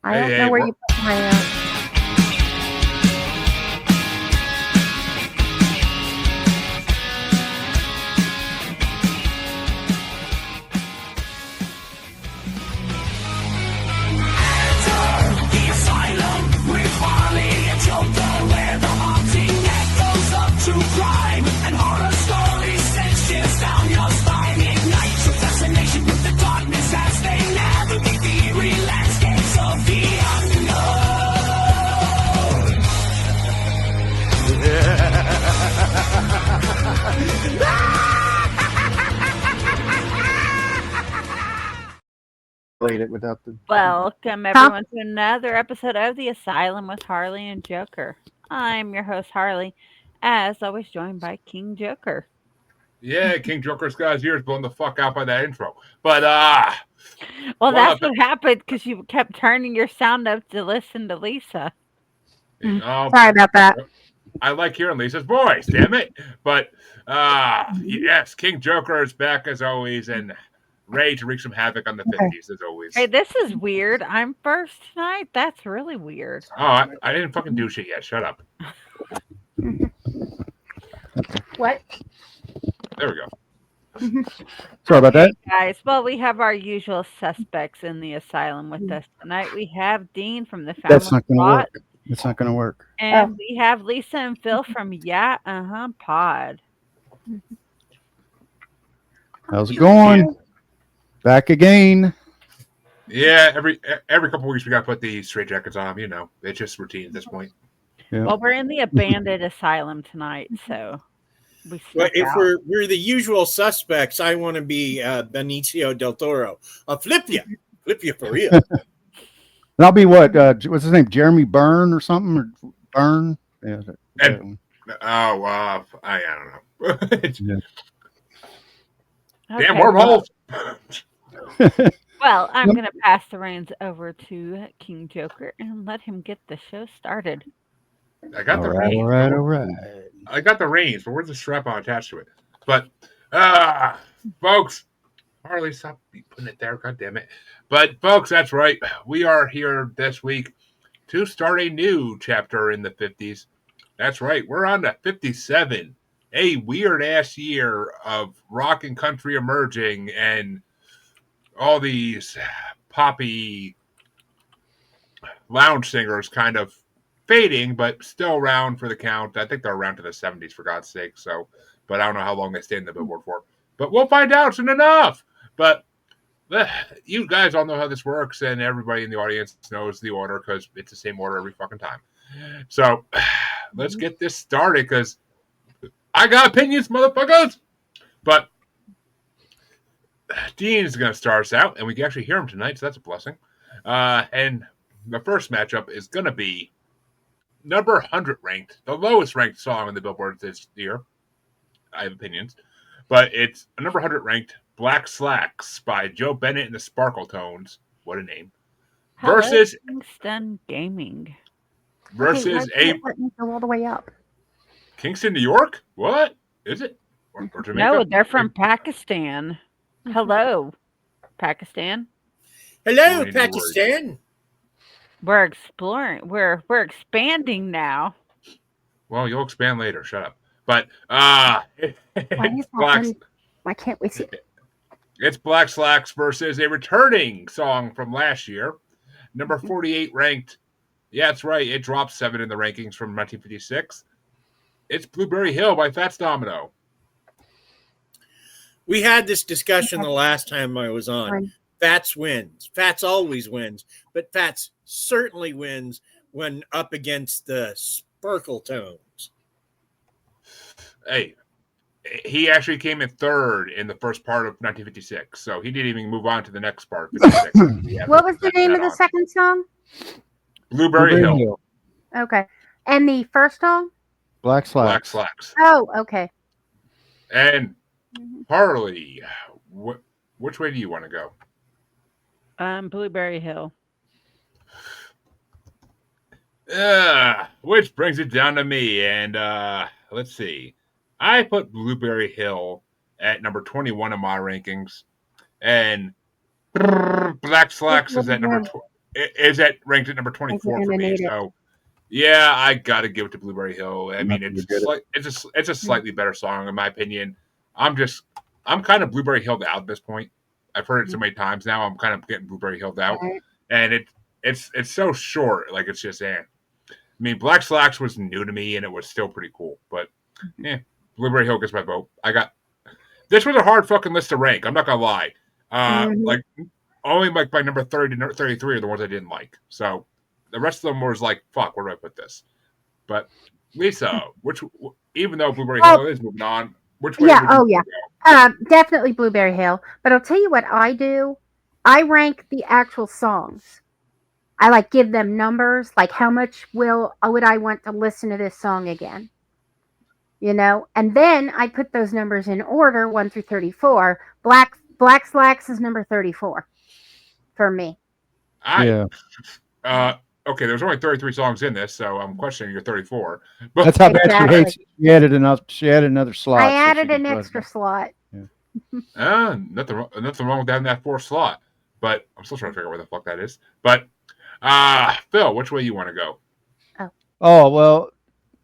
I don't know where you put my. The asylum with Harley and Joker, where the haunting echoes up to crime and horror stories send shivers down your spine. Ignite your fascination with the darkness as they navigate the eerie landscapes of the Played it without the. Welcome, everyone, to another episode of The Asylum with Harley and Joker. I'm your host, Harley, as always joined by King Joker. Yeah, King Joker's got his ears blown the fuck out by that intro. But, well, that's what happened because you kept turning your sound up to listen to Lisa. Sorry about that. I like hearing Lisa's voice, damn it. But, yes, King Joker is back as always and ready to wreak some havoc on the 50s as always. Hey, this is weird. I'm first tonight. That's really weird. Oh, I didn't fucking do shit yet. Shut up. What? There we go. Sorry about that. Guys, well, we have our usual suspects in the asylum with us tonight. We have Dean from the Family That's not going to Plot, work. It's not going to work. and we have Lisa and Phil from Pod. How's it going? Back again. Yeah, every couple weeks we got to put the straight jackets on. You know, it's just routine at this point. Yeah. Well, we're in the abandoned asylum tonight, so we Well, snuck if out. we're the usual suspects, I want to be Benicio del Toro. I'll flip you for real. And I'll be what? What's his name? Jeremy Byrne or something? Or Byrne? Yeah. I don't know. Yeah. Damn Okay, wormholes. well, I'm going to pass the reins over to King Joker and let him get the show started. I got the reins. All right. I got the reins, but where's the strap on attached to it? But, folks, Harley, stop putting it there. God damn it. But, folks, that's right. We are here this week to start a new chapter in the 50s. That's right. We're on to 57. A weird-ass year of rock and country emerging and all these poppy lounge singers kind of fading, but still around for the count. I think they're around to the 70s, for God's sake. So, but I don't know how long they stay in the Billboard for. But we'll find out soon enough. But you guys all know how this works, and everybody in the audience knows the order because it's the same order every fucking time. So let's get this started because I got opinions, motherfuckers. But Dean is going to start us out, and we can actually hear him tonight, so that's a blessing. And the first matchup is going to be number 100 ranked, the lowest ranked song on the Billboard this year. I have opinions. But it's a number 100 ranked Black Slacks by Joe Bennett and the Sparkle Tones. What a name. Versus Kingston Gaming. Versus Let me go all the way up. Kingston, New York? What? Is it? Or Jamaica? No, they're from Pakistan. Hello, Pakistan. Hello, Pakistan. We're exploring. We're expanding now. Well, you'll expand later. Shut up. But Why can't we see it? It's Black Slacks versus a returning song from last year, number 48 ranked. Yeah, that's right. It dropped 7 in the rankings from 1956. It's Blueberry Hill by Fats Domino. We had this discussion the last time I was on. Fats wins. Fats always wins, but Fats certainly wins when up against the Sparkle Tones. Hey, he actually came in third in the first part of 1956, so he didn't even move on to the next part. What was the name of the second song? Blueberry Hill. Okay. And the first song? Black Slacks. Black Slacks. Oh, okay. And Harley, which way do you want to go? Blueberry Hill. Which brings it down to me, and let's see. I put Blueberry Hill at number 21 in my rankings, and Black Slacks is at number is at ranked at number 24 for me. So yeah, I gotta give it to Blueberry Hill. I mean, it's a slightly better song in my opinion. I'm kind of Blueberry Hilled out at this point. I've heard it so many times now. I'm kind of getting Blueberry Hilled out, and it's so short. Like it's just I mean, Black Slacks was new to me, and it was still pretty cool. But yeah, Blueberry Hill gets my vote. This was a hard fucking list to rank. I'm not gonna lie. Like only like by number 30 to 33 are the ones I didn't like. So the rest of them was like, fuck, where do I put this? But Lisa, even though Blueberry Hill is moving on, which way? Definitely Blueberry Hill. But I'll tell you what I do. I rank the actual songs. I like give them numbers, like how much would I want to listen to this song again? You know, and then I put those numbers in order, 1 through 34. Black Slacks is number 34 for me. Okay, there's only 33 songs in this, so I'm questioning your 34. But that's how bad she hates it. She added another slot. I added an extra slot. Yeah. Nothing wrong with having that 4th slot. But I'm still trying to figure out where the fuck that is. But Phil, which way you want to go? Oh well,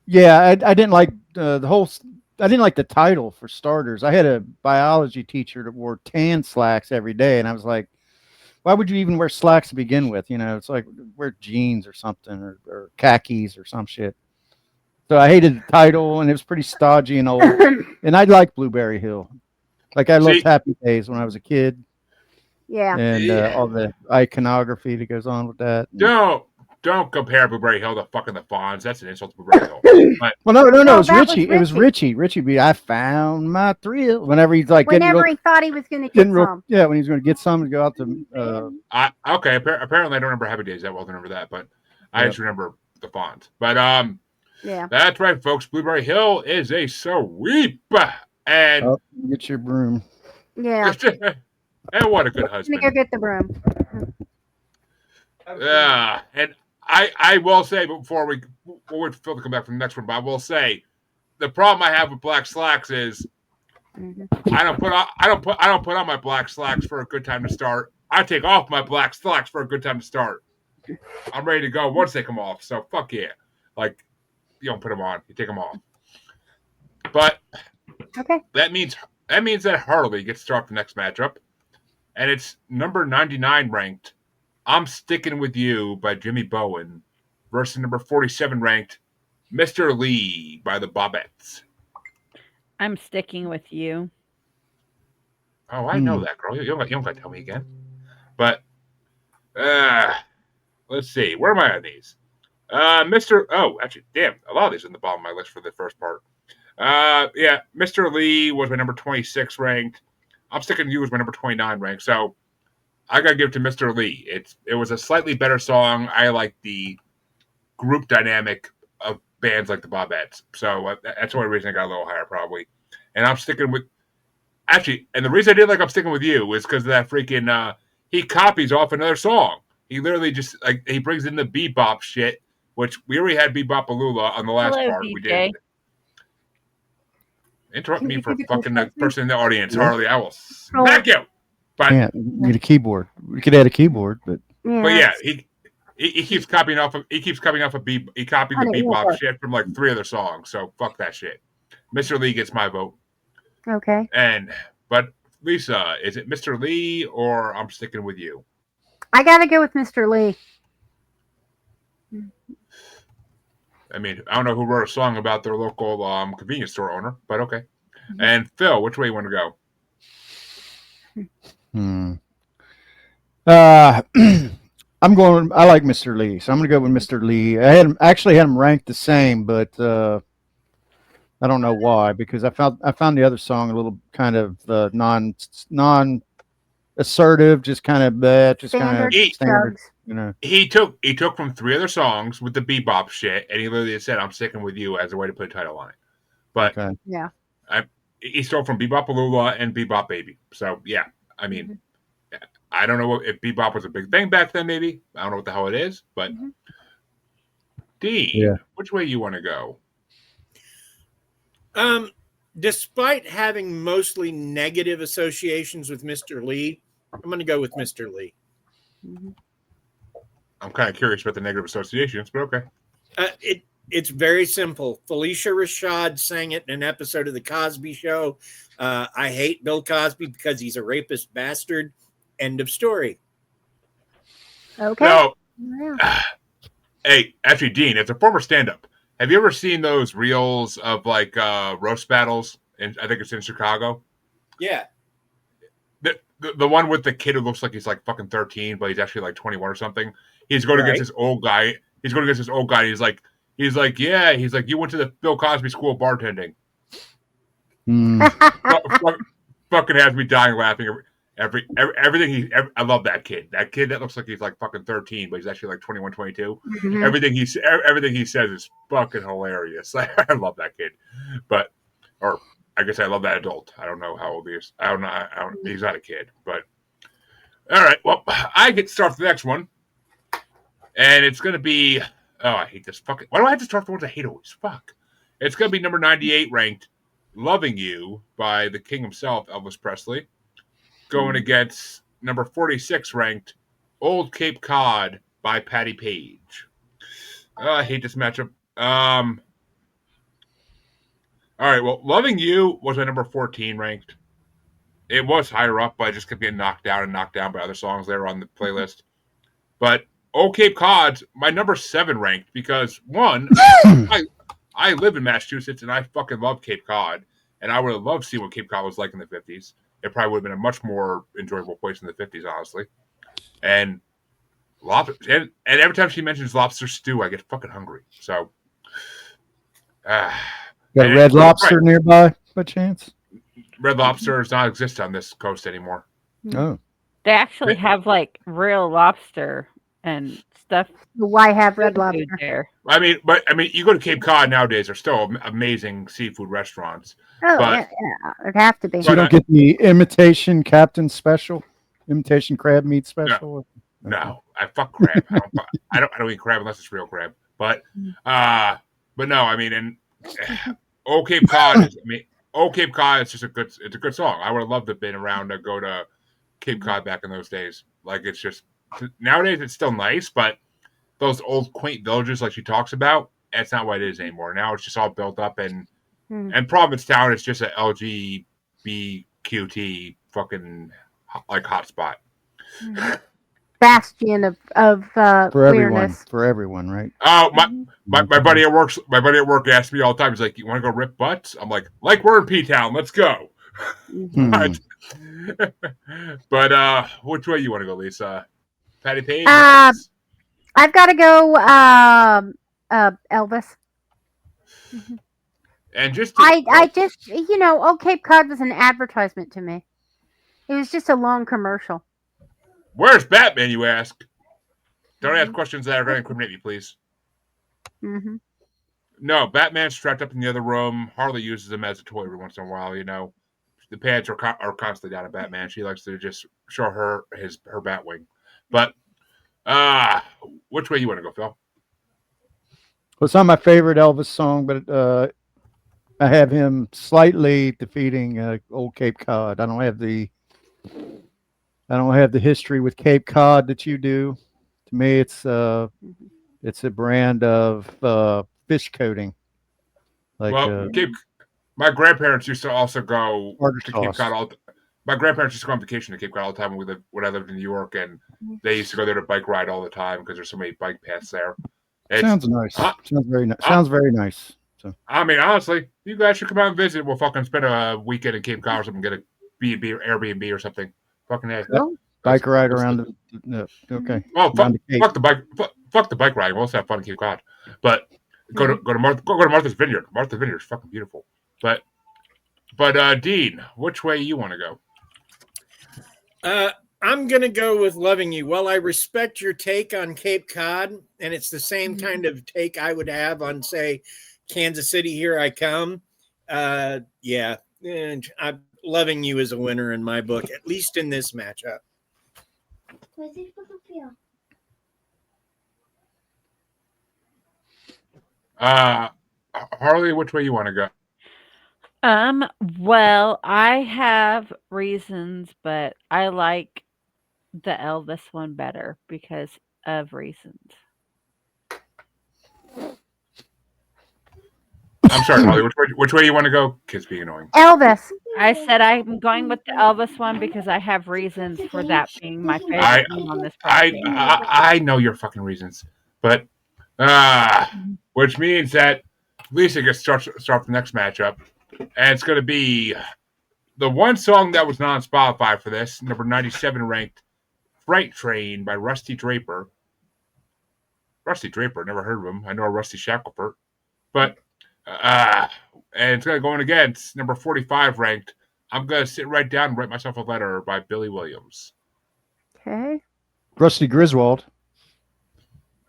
yeah. I didn't like the whole. I didn't like the title for starters. I had a biology teacher that wore tan slacks every day, and I was like, why would you even wear slacks to begin with? You know, it's like wear jeans or something or khakis or some shit. So I hated the title, and it was pretty stodgy and old. And I liked Blueberry Hill. Like I loved Happy Days when I was a kid. Yeah. And all the iconography that goes on with that. Don't compare Blueberry Hill to fucking the Fonz. That's an insult to Blueberry Hill. But, well, no, it was Richie. It was Richie. Richie I found my thrill. Whenever he's like, he thought he was going to get some. Yeah, when he was going to get some and go out to. Okay, apparently I don't remember Happy Days that well to remember that, but I just remember the Fonz. But yeah, that's right, folks. Blueberry Hill is a sweep, and get your broom. Yeah. And what a good husband. Go get the broom. Yeah, and I will say before we'll wait for Phil to come back from the next one, but I will say the problem I have with Black Slacks is I don't put on my Black Slacks for a good time to start. I take off my Black Slacks for a good time to start. I'm ready to go once they come off. So fuck yeah, like you don't put them on, you take them off. But that means that Harley gets to start the next matchup, and it's number 99 ranked. I'm Sticking With You by Jimmy Bowen versus number 47 ranked Mr. Lee by the Bobettes. I'm Sticking With You. Oh, I know that, girl. You don't got to tell me again. But let's see. Where am I on these? Actually, damn. A lot of these are in the bottom of my list for the first part. Yeah, Mr. Lee was my number 26 ranked. I'm Sticking With You was my number 29 ranked. So I gotta give it to Mr. Lee. It was a slightly better song. I like the group dynamic of bands like the Bobettes, so that's the only reason I got a little higher probably. And I'm sticking with and the reason I did like I'm Sticking With You is because of that freaking he copies off another song. He literally just he brings in the bebop shit, which we already had Bebop Alula on the last part. DJ. We did. Interrupt me for fucking the person in the audience, Harley. I will smack you. But you need a keyboard. We could add a keyboard, but yeah, he keeps copying off. He copied the bebop shit from like 3 other songs. So fuck that shit. Mr. Lee gets my vote. Okay. But Lisa, is it Mr. Lee or I'm Sticking With You? I gotta go with Mr. Lee. I mean, I don't know who wrote a song about their local convenience store owner, but okay. And Phil, which way you want to go? I like Mr. Lee, so I'm gonna go with Mr. Lee. I actually had him ranked the same, but I don't know why, because I found the other song a little kind of non assertive, just kind of standard. You know, he took from 3 other songs with the bebop shit, and he literally said, "I'm Sticking With You" as a way to put a title on it. But yeah, he stole from Bebop Alula and Bebop Baby. So yeah, I mean, I don't know if bebop was a big thing back then. Maybe I don't know what the hell it is, but Dean, which way you want to go? Despite having mostly negative associations with Mr. Lee, I'm going to go with Mr. Lee. I'm kind of curious about the negative associations, but okay. It's very simple. Felicia Rashad sang it in an episode of The Cosby Show. I hate Bill Cosby because he's a rapist bastard. End of story. Okay. No, Yeah. hey, actually, Dean, as a former stand-up, have you ever seen those reels of like roast battles? And I think it's in Chicago. Yeah. The one with the kid who looks like he's like fucking 13, but he's actually like 21 or something. He's going against this old guy. He's going against this old guy. He's like, yeah. He's like, you went to the Bill Cosby School of Bartending. Fucking has me dying laughing. Everything I love that kid. That kid that looks like he's like fucking 13, but he's actually like 21, 22. Mhm. Everything he says is fucking hilarious. I love that kid. But, or I guess I love that adult. I don't know how old he is. I don't know. He's not a kid, but all right. Well, I get to start the next one, and it's gonna be. Oh, I hate this fucking. Why do I have to start the ones I hate always? Fuck. It's gonna be number 98 ranked, "Loving You" by the king himself, Elvis Presley, going against number 46 ranked, "Old Cape Cod" by Patti Page. I hate this matchup. All right, well, "Loving You" was my number 14 ranked. It was higher up, but I just kept getting knocked down by other songs that were on the playlist. But "Old Cape Cod's" my number 7 ranked because, one, I live in Massachusetts and I fucking love Cape Cod, and I would have loved to see what Cape Cod was like in the 50s. It probably would have been a much more enjoyable place in the 50s, honestly. And and every time she mentions lobster stew, I get fucking hungry. So, Got Red Lobster nearby, by chance? Red Lobster does not exist on this coast anymore. Oh. They actually have like real lobster and stuff. Why have Red food Lobster? there? I mean, you go to Cape Cod nowadays. There's still amazing seafood restaurants. Oh, But- yeah, it'd have to be. So you don't get the imitation Captain Special? Imitation crab meat special? No, I fuck crab. I don't eat crab unless it's real crab. But no, I mean, and "Old Cape Cod" "Old Cape Cod" is just a good song. I would have loved to have been around to go to Cape Cod back in those days. Like, it's just nowadays it's still nice, but those old quaint villages like she talks about, that's not what it is anymore. Now it's just all built up and Provincetown is just a LGBTQT fucking like hotspot. Bastion of For everyone. queerness. For everyone, right? Oh, my buddy at work asks me all the time. He's like, "You want to go rip butts?" I'm like we're in P-Town. Let's go. But which way you want to go, Lisa? Patti Page? I've got to go Elvis. And just I just, Old Cape Cod was an advertisement to me. It was just a long commercial. Where's Batman, you ask? Don't ask questions that are going to incriminate me, please. Mm-hmm. No, Batman's strapped up in the other room. Harley uses him as a toy every once in a while, The pants are constantly down at Batman. She likes to just show her Batwing. But which way you want to go, Phil? Well, it's not my favorite Elvis song, but I have him slightly defeating Old Cape Cod. I don't have the history with Cape Cod that you do. To me, it's a brand of fish coating. Like, my grandparents used to also go to Cape sauce. Cod. My grandparents used to go on vacation to Cape Cod all the time when I lived in New York, and they used to go there to bike ride all the time because there's so many bike paths there. Sounds nice. Sounds very nice. Sounds very nice. So, I mean, honestly, you guys should come out and visit. We'll fucking spend a weekend in Cape Cod or something, get a B&B or Airbnb or something. Fucking head. Bike ride around okay. Well, fuck the bike. Fuck the bike ride. We'll also have fun in Cape Cod. But go to Martha's Vineyard. Martha's Vineyard is fucking beautiful. But Dean, which way you want to go? I'm gonna go with "Loving You." Well, I respect your take on Cape Cod, and it's the same kind of take I would have on, say, Kansas City, Here I Come. Yeah, and "Loving You" is a winner in my book, at least in this matchup. Harley, which way you want to go? Well, I have reasons, but I like the Elvis one better because of Reasons. I'm sorry, Harley. Which way you want to go? Kids being annoying. Elvis. I said I'm going with the Elvis one because I have reasons for that being my favorite one on this podcast. I know your fucking reasons, but which means that Lisa gets to start the next matchup, and it's going to be the one song that was not on Spotify for this, number 97 ranked, "Freight Train" by Rusty Draper. Rusty Draper, never heard of him. I know a Rusty Shackelford, but and it's going to go in against number 45 ranked, "I'm going to sit right down and write myself a letter" by Billy Williams. Okay. Rusty Griswold.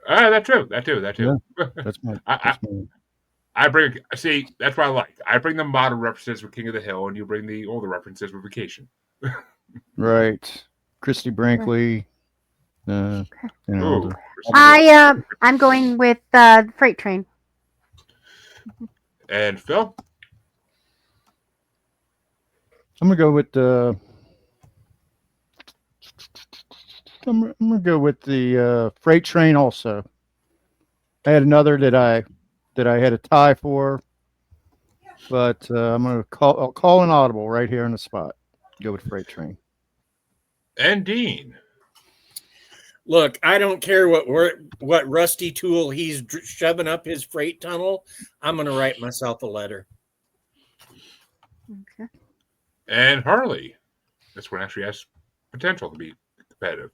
That too. Yeah, that's my. I bring. See, that's what I like. I bring the modern references with King of the Hill, and you bring the older references with Vacation. Right, Christy Brinkley. Ooh, I'm going with Freight Train. And Phil? I'm gonna go with the. I'm gonna go with the Freight Train. Also, I had another that I had a tie for, but I'm gonna call an audible right here on the spot. Go with Freight Train. And Dean. Look, I don't care what rusty tool he's shoving up his freight tunnel. I'm going to write myself a letter. Okay. And Harley. This one actually has potential to be competitive.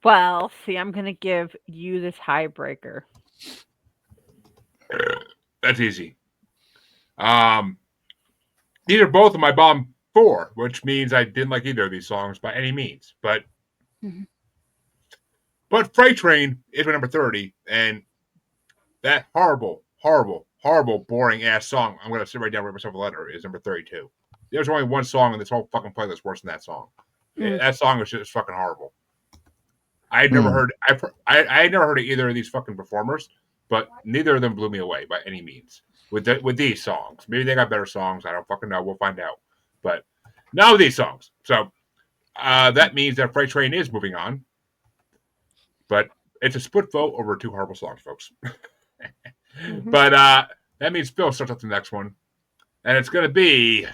Well, see, I'm going to give you this highbreaker. That's easy. These are both of my bottom 4, which means I didn't like either of these songs by any means. But Freight Train is my number 30, and that horrible, boring ass song, "I'm gonna sit right down and write myself a letter," is number 32. There's only one song in this whole fucking playlist worse than that song. That song is just fucking horrible. I had never heard of either of these fucking performers, but neither of them blew me away by any means. With these songs, maybe they got better songs. I don't fucking know. We'll find out. But not with these songs. So that means that Freight Train is moving on. But it's a split vote over 2 horrible songs, folks. But that means Phil starts up the next one. And it's going to be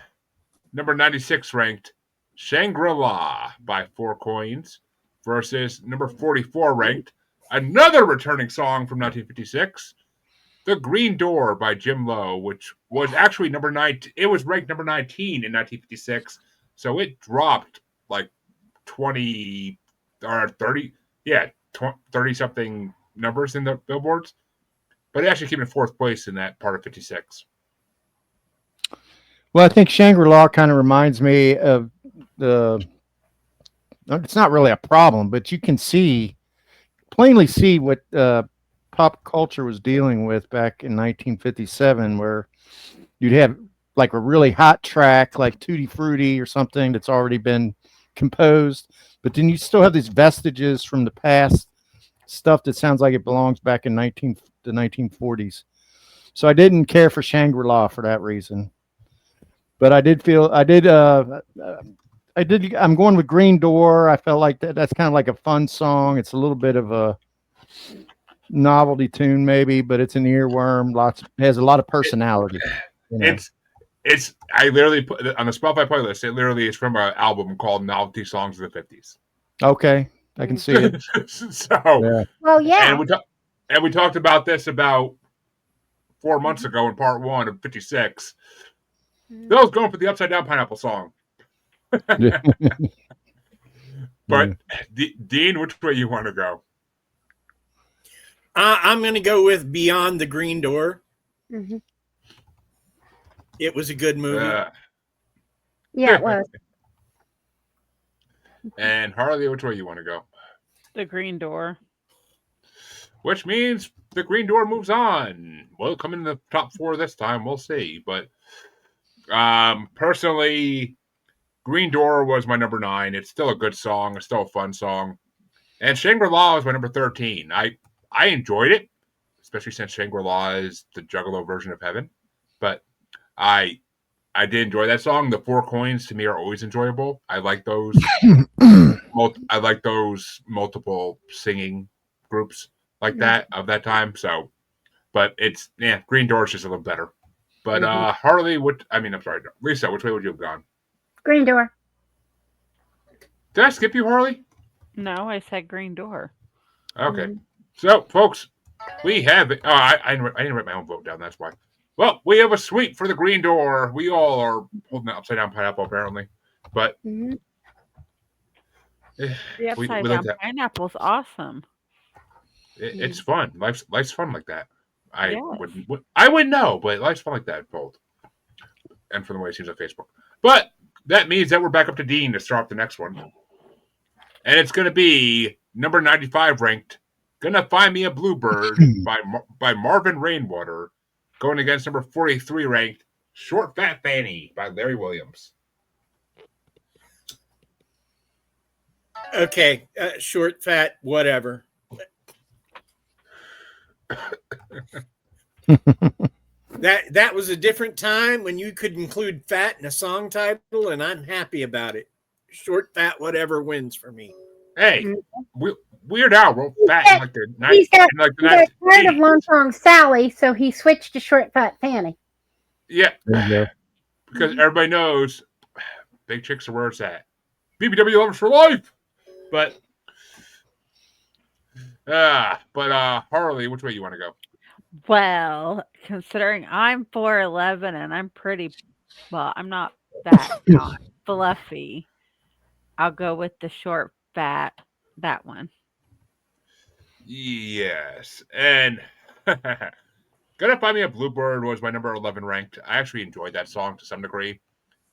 number 96 ranked, "Shangri-La" by 4 Coins versus number 44 ranked, another returning song from 1956, "The Green Door" by Jim Lowe, which was actually number 9. It was ranked number 19 in 1956. So it dropped like 20 or 30. Yeah. 30 something numbers in the billboards, but it actually came in 4th place in that part of 56. Well, I think Shangri-La kind of reminds me of the. It's not really a problem, but you can plainly see what pop culture was dealing with back in 1957, where you'd have like a really hot track like Tutti Frutti or something that's already been composed, but then you still have these vestiges from the past, stuff that sounds like it belongs back in the 1940s. So I didn't care for Shangri-La for that reason. But I'm going with Green Door. I felt like that's kind of like a fun song. It's a little bit of a novelty tune maybe, but it's an earworm. Has a lot of personality. You know? I literally put on the Spotify playlist. It literally is from an album called "Novelty Songs of the '50s." Okay, I can see it. So, well, yeah, and we talked about this about 4 months ago in part 1 of 56. Bill's going for the upside down pineapple song. But Dean, which way you want to go? I'm going to go with "Beyond the Green Door." It was a good movie. Yeah, it was. And Harley, which way you want to go? The Green Door. Which means the Green Door moves on. Will it come in the top 4 this time? We'll see. But personally, Green Door was my number 9. It's still a good song. It's still a fun song. And Shangri-La was my number 13. I enjoyed it, especially since Shangri-La is the Juggalo version of Heaven. But I did enjoy that song. The 4 Coins to me are always enjoyable. I like those. I like those multiple singing groups like that of that time. So, but it's Green Door is just a little better. But Harley, I'm sorry, Lisa, which way would you have gone? Green Door. Did I skip you, Harley? No, I said Green Door. Okay. Mhm. So, folks, we have it. Oh, I didn't write my own vote down. That's why. Well, we have a sweep for the Green Door. We all are holding that upside down pineapple, apparently. But Mhm. The we upside like down that. pineapple's awesome. It's fun. Life's fun like that. Yes. I wouldn't know, but life's fun like that, both. And from the way it seems on Facebook. But that means that we're back up to Dean to start the next one. And it's going to be number 95 ranked. Gonna Find Me a Bluebird by Marvin Rainwater, going against number 43 ranked Short Fat Fanny by Larry Williams. Okay, short, fat, whatever. That was a different time when you could include fat in a song title, and I'm happy about it. Short, fat, whatever wins for me. Hey, Mhm. Weird Al wrote fat in like the He got the tired of 1980s. Long Song Sally, so he switched to Short Fat Fanny. Yeah, There you go. because everybody knows big chicks are where it's at. BBW lovers for life. But Harley, which way you want to go? Well, considering I'm 4'11" and I'm I'm not fat, not fluffy. I'll go with the short, fat, that one. Yes, and Gonna Find Me a Bluebird was my number 11 ranked. I actually enjoyed that song to some degree,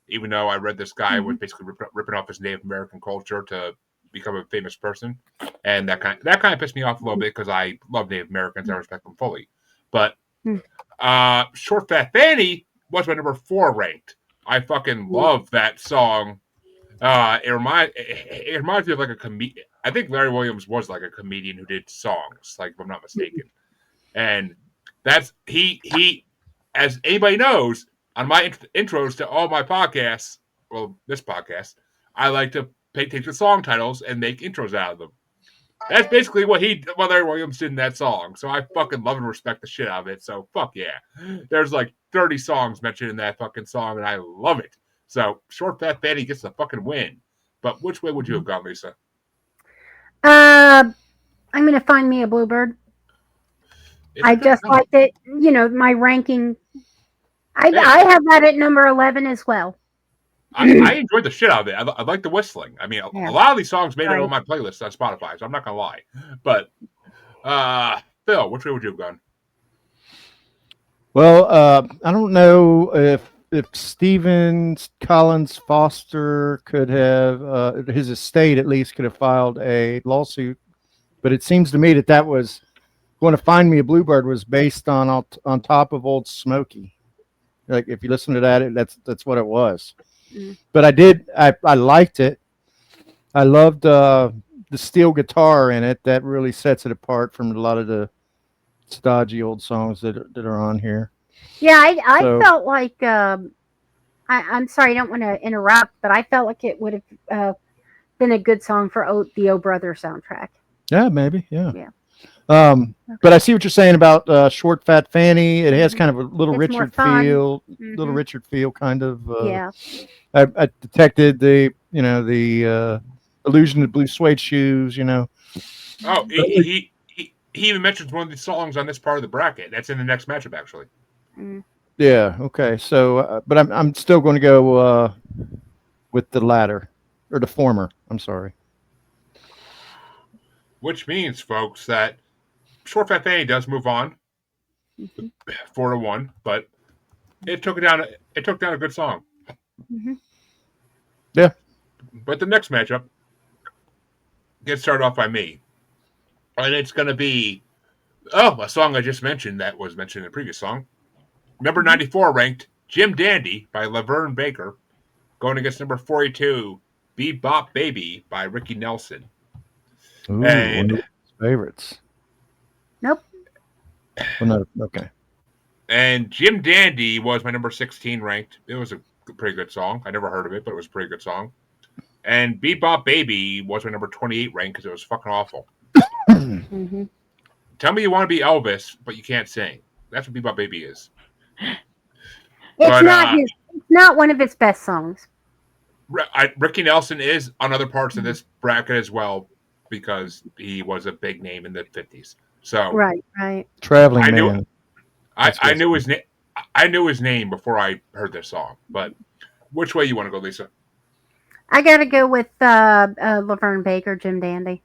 even though I read this guy was basically ripping off his Native American culture to become a famous person, and that kind of pissed me off a little bit because I love Native Americans and I respect them fully. But Short Fat Fanny was my number 4 ranked. I fucking love that song. It reminds me of like a comedian. I think Larry Williams was like a comedian who did songs, like if I'm not mistaken. And that's he as anybody knows on my intros to all my podcasts, well, this podcast, I like to take the song titles and make intros out of them. That's basically what Larry Williams did in that song. So I fucking love and respect the shit out of it. So fuck yeah. There's like 30 songs mentioned in that fucking song, and I love it. So Short Fat Fanny gets the fucking win. But which way would you have gone, Lisa? I'm gonna find me a Bluebird. I just liked it. You know, my ranking. I have that at number 11 as well. I enjoyed the shit out of it. I like the whistling. I mean, a lot of these songs made it on my playlist on Spotify, so I'm not gonna lie. But Phil, which way would you have gone? Well, I don't know if Stephen Collins Foster could have his estate at least could have filed a lawsuit, but it seems to me that was Going to Find Me a Bluebird was based on Top of Old Smoky. Like if you listen to that, that's what it was. But I liked it. I loved the steel guitar in it. That really sets it apart from a lot of the stodgy old songs that are on here. Yeah, I felt like I'm sorry, I don't want to interrupt, but I felt like it would have been a good song for the O Brother soundtrack. Yeah, maybe. Yeah. Okay. But I see what you're saying about Short Fat Fanny. It has kind of a little Richard feel, little Richard feel kind of. Yeah. I detected the allusion to blue suede shoes. Oh, he even mentions one of the songs on this part of the bracket. That's in the next matchup, actually. Yeah. Okay. So, but I'm still going to go with the latter or the former. I'm sorry. Which means, folks, that Short Fat Fanny does move on 4-1, but it took down a good song. Yeah. But the next matchup gets started off by me, and it's going to be a song I just mentioned that was mentioned in the previous song. Number 94 ranked Jim Dandy by Laverne Baker, going against number 42 Bebop Baby by Ricky Nelson. Ooh, and one of his favorites. Nope. Well, no, okay. And Jim Dandy was my number 16 ranked. It was a pretty good song. I never heard of it, but it was a pretty good song. And Bebop Baby was my number 28 rank because it was fucking awful. Mm-hmm. Tell me you want to be Elvis, but you can't sing. That's what Bebop Baby is. It's But not his. It's not one of his best songs. Ricky Nelson is on other parts of this bracket as well because he was a big name in the 50s. So Right, right. Traveling I knew Man. I knew his name. I knew his name before I heard this song. But which way you want to go, Lisa? I got to go with Laverne Baker, Jim Dandy.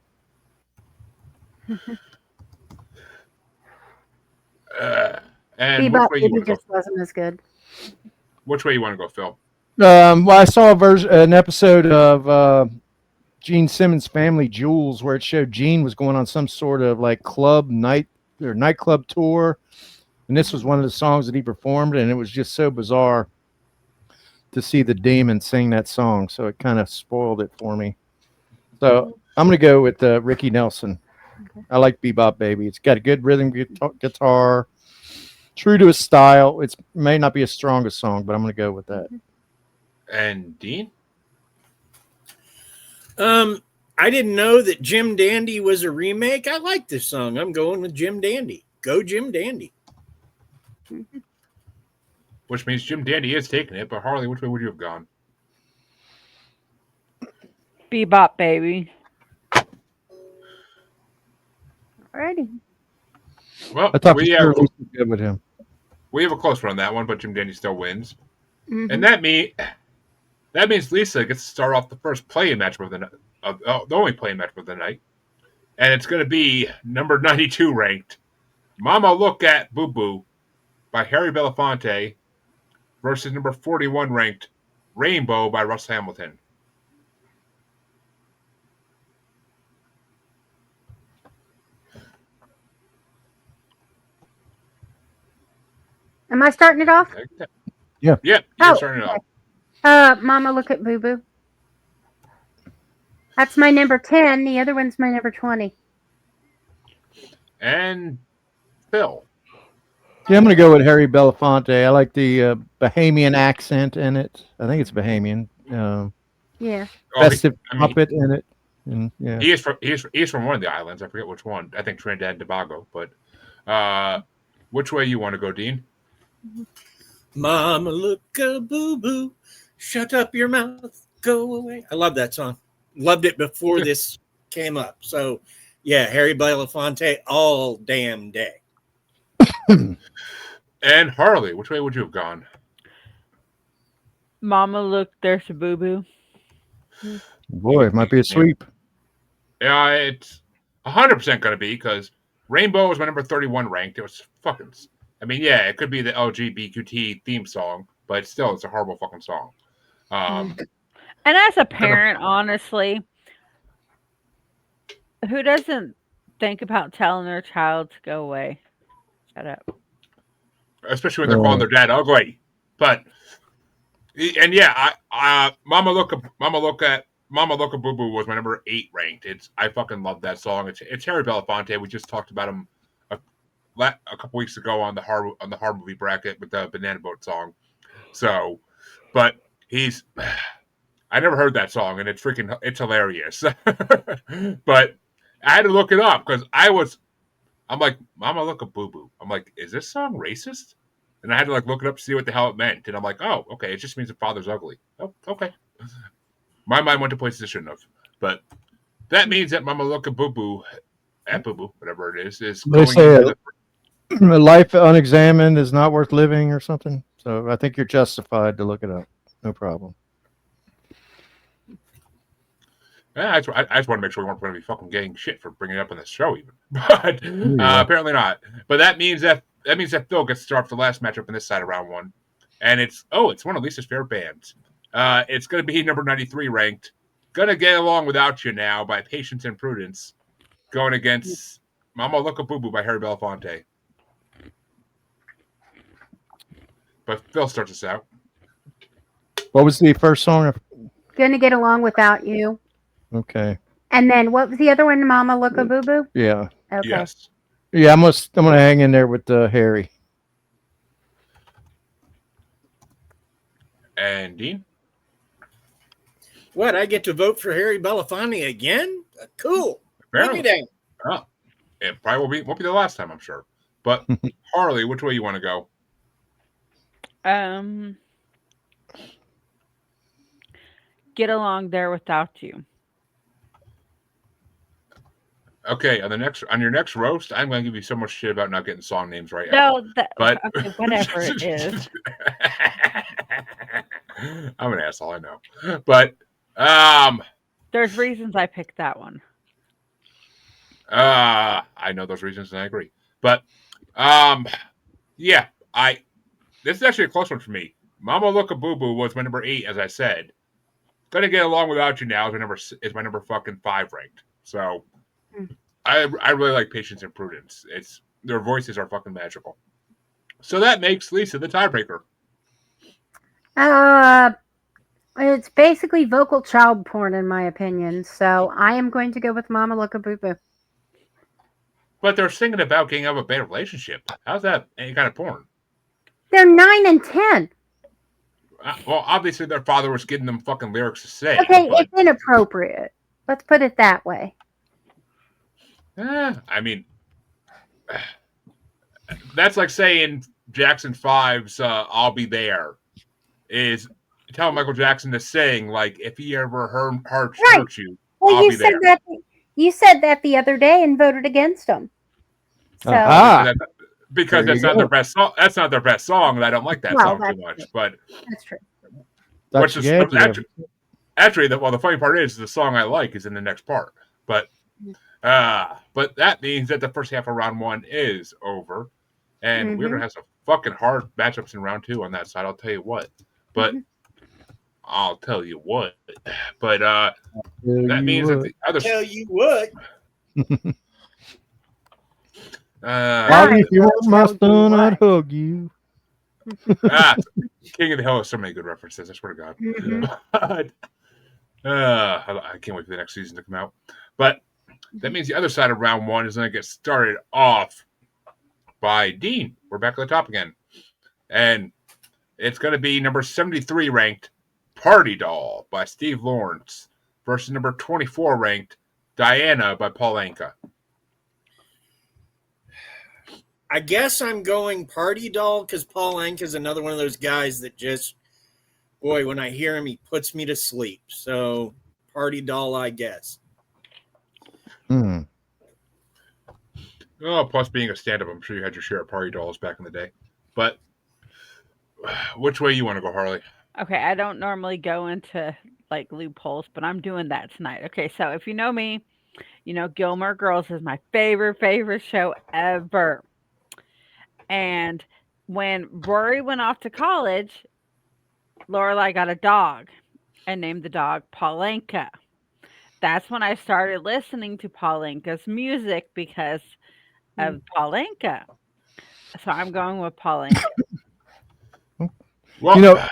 And Bebop which way you Baby want to go? just wasn't as good. Which way you want to go, Phil? Well, I saw an episode of Gene Simmons' Family Jewels where it showed Gene was going on some sort of like nightclub tour, and this was one of the songs that he performed, and it was just so bizarre to see the demon sing that song. So it kind of spoiled it for me. So I'm gonna go with Ricky Nelson. Okay. I like Bebop Baby. It's got a good rhythm guitar, true to his style. It may not be his strongest song, but I'm gonna go with that. And Dean? I didn't know that Jim Dandy was a remake. I like this song. I'm going with Jim Dandy. Go Jim Dandy. Which means Jim Dandy is taking it, but Harley, which way would you have gone? Bebop Baby. Alrighty. Well, I thought we for have sure we should go with him. a close one on that one, but Jim Dandy still wins. Mhm. And that means Lisa gets to start off the first play-in match of the night, the only play-in match of the night, and it's going to be number 92 ranked "Mama Look at Booboo" by Harry Belafonte versus number 41 ranked "Rainbow" by Russ Hamilton. Am I starting it off? Yeah. Yep, you're starting it off. Mama, look at Boo Boo. That's my number 10. The other one's my number 20. And Phil. Yeah, I'm gonna go with Harry Belafonte. I like the Bahamian accent in it. I think it's Bahamian. Yeah. Festive I mean, trumpet in it. And yeah, he is from one of the islands. I forget which one. I think Trinidad and Tobago. But which way you want to go, Dean? Mama, look a boo boo. Shut up your mouth. Go away. I love that song. Loved it before this came up. So, yeah, Harry Belafonte all damn day. And Harley, which way would you have gone? Mama, look, there's a boo boo. boy, it might be a sweep. Yeah, it's 100% going to be because Rainbow was my number 31 ranked. It was fucking. I mean, yeah, it could be the LGBTQ theme song, but still, it's a horrible fucking song. And as a parent, honestly, who doesn't think about telling their child to go away? Shut up. Especially when they're calling their dad ugly. But and yeah, Mama Look at Boo Boo was my number 8 ranked. I fucking love that song. It's Harry Belafonte. We just talked about him a couple weeks ago on the horror movie bracket with the Banana Boat song. So, but I never heard that song, and it's hilarious. But I had to look it up because I'm like, Mama Look at Boo Boo. I'm like, is this song racist? And I had to like look it up to see what the hell it meant. And I'm like, oh, okay, it just means the father's ugly. Oh, okay. My mind went to places it shouldn't have. But that means that Mama Look at Boo Boo, whatever it is They going say into a life unexamined is not worth living or something. So I think you're justified to look it up. No problem. I just want to make sure we weren't going to be fucking getting shit for bringing it up on this show, even. But apparently not. But that means that Phil gets to start the last matchup in this side of round 1, and it's one of Lisa's favorite bands. It's going to be number 93 ranked. Gonna Get Along Without You Now by Patience and Prudence, going against Mama Look a Boo Boo by Harry Belafonte. But Phil starts us out. What was the first song? Gonna Get Along Without You. Okay. And then what was the other one? Mama, look a Boo Boo. Yeah. Okay. Yes. Yeah, I'm gonna hang in there with Harry. And Dean? What? I get to vote for Harry Belafonte again? Cool. Put me Apparently. down. Oh, it probably won't be the last time, I'm sure. But Harley, which way you want to go? Get along there without you. Okay, on your next roast, I'm going to give you so much shit about not getting song names right. No, but okay, whatever it is. I'm an asshole, I know. But There's reasons I picked that one. I know those reasons and I agree. But yeah, this is actually a close one for me. Mama Look a Boo Boo was my number 8, as I said. Gonna Get Along Without You Now is my number fucking 5 ranked. So I really like Patience and Prudence. Their voices are fucking magical. So that makes Lisa the tiebreaker. It's basically vocal child porn, in my opinion. So I am going to go with Mama Look a Boo Boo. But they're singing about getting out of a bad relationship. How's that any kind of porn? They're 9 and 10. Well, obviously their father was getting them fucking lyrics to say. Okay, but, it's inappropriate. Let's put it that way. I mean, that's like saying Jackson 5's I'll Be There is telling Michael Jackson to sing, like, if he ever hurt you, Well, I'll be there. You said that the other day and voted against them. So Because that's not their best song. That's not their best song, and I don't like that song too much. True. But that's true. Which is actually, the funny part is the song I like is in the next part. But that means that the first half of round 1 is over, and we're gonna have some fucking hard matchups in round 2 on that side. I'll tell you what. But I'll tell you what. But that means that the other. Tell you what. If you want my son, I'd hug you. King of the Hill has so many good references. I swear to God. But, I can't wait for the next season to come out. But that means the other side of round 1 is going to get started off by Dean. We're back at the top again. And it's going to be number 73 ranked Party Doll by Steve Lawrence versus number 24 ranked Diana by Paul Anka. I guess I'm going Party Doll because Paul Anka is another one of those guys that just, boy, when I hear him, he puts me to sleep. So Party Doll, I guess. Oh, plus being a stand-up, I'm sure you had your share of Party Dolls back in the day. But which way you want to go, Harley? Okay, I don't normally go into like loopholes, but I'm doing that tonight. Okay, so if you know me, you know Gilmore Girls is my favorite show ever. And when Rory went off to college, Lorelai got a dog and named the dog Paul Anka. That's when I started listening to Paul Anka's music because of Paul Anka. So I'm going with Paul Anka. Well,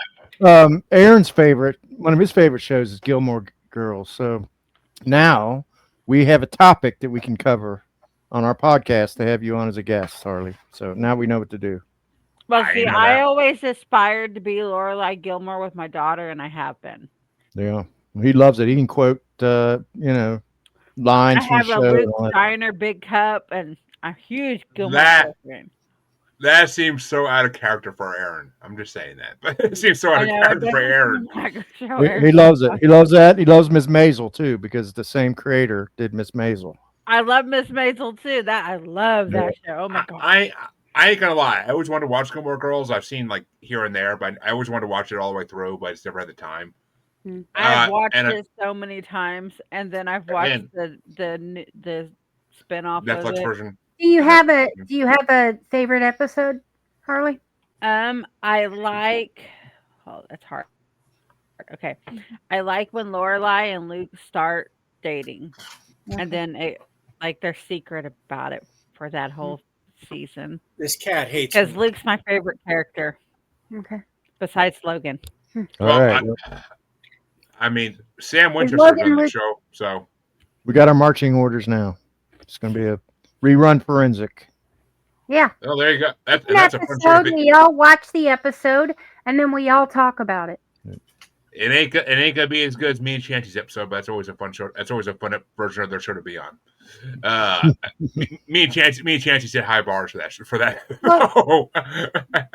Aaron's one of his favorite shows is Gilmore Girls. So now we have a topic that we can cover on our podcast to have you on as a guest, Harley. So now we know what to do. Well, see, I always aspired to be Lorelai Gilmore with my daughter, and I have been. Yeah, he loves it. He can quote, lines I from have the a show. Luke Steiner big cup and a huge Gilmore girlfriend. That seems so out of character for Aaron. I'm just saying that. But it seems so out of character for Aaron. He loves it. He loves that. He loves Miss Maisel, too, because the same creator did Miss Maisel. I love Miss Maisel, too. I love that show. Oh, my God. I ain't going to lie. I always wanted to watch Gilmore Girls. I've seen, like, here and there, but I always wanted to watch it all the way through, but I just never had the time. I've watched it so many times, and then I've watched the spinoff Netflix of it. version. Do you have a favorite episode, Harley? I like. Oh, that's hard. Okay, I like when Lorelai and Luke start dating, and then they're secret about it for that whole season. This cat hates because me. Luke's my favorite character. Okay. Besides Logan. All right. I mean, Sam Winchester's on the show, so we got our marching orders now. It's going to be a rerun forensic. Yeah. Oh, there you go. That's a episode. We all watch the episode, and then we all talk about it. It ain't gonna be as good as me and Chanty's episode, but that's always a fun show. That's always a fun version of their show to be on. Me and Chancey set high bars for that. Well,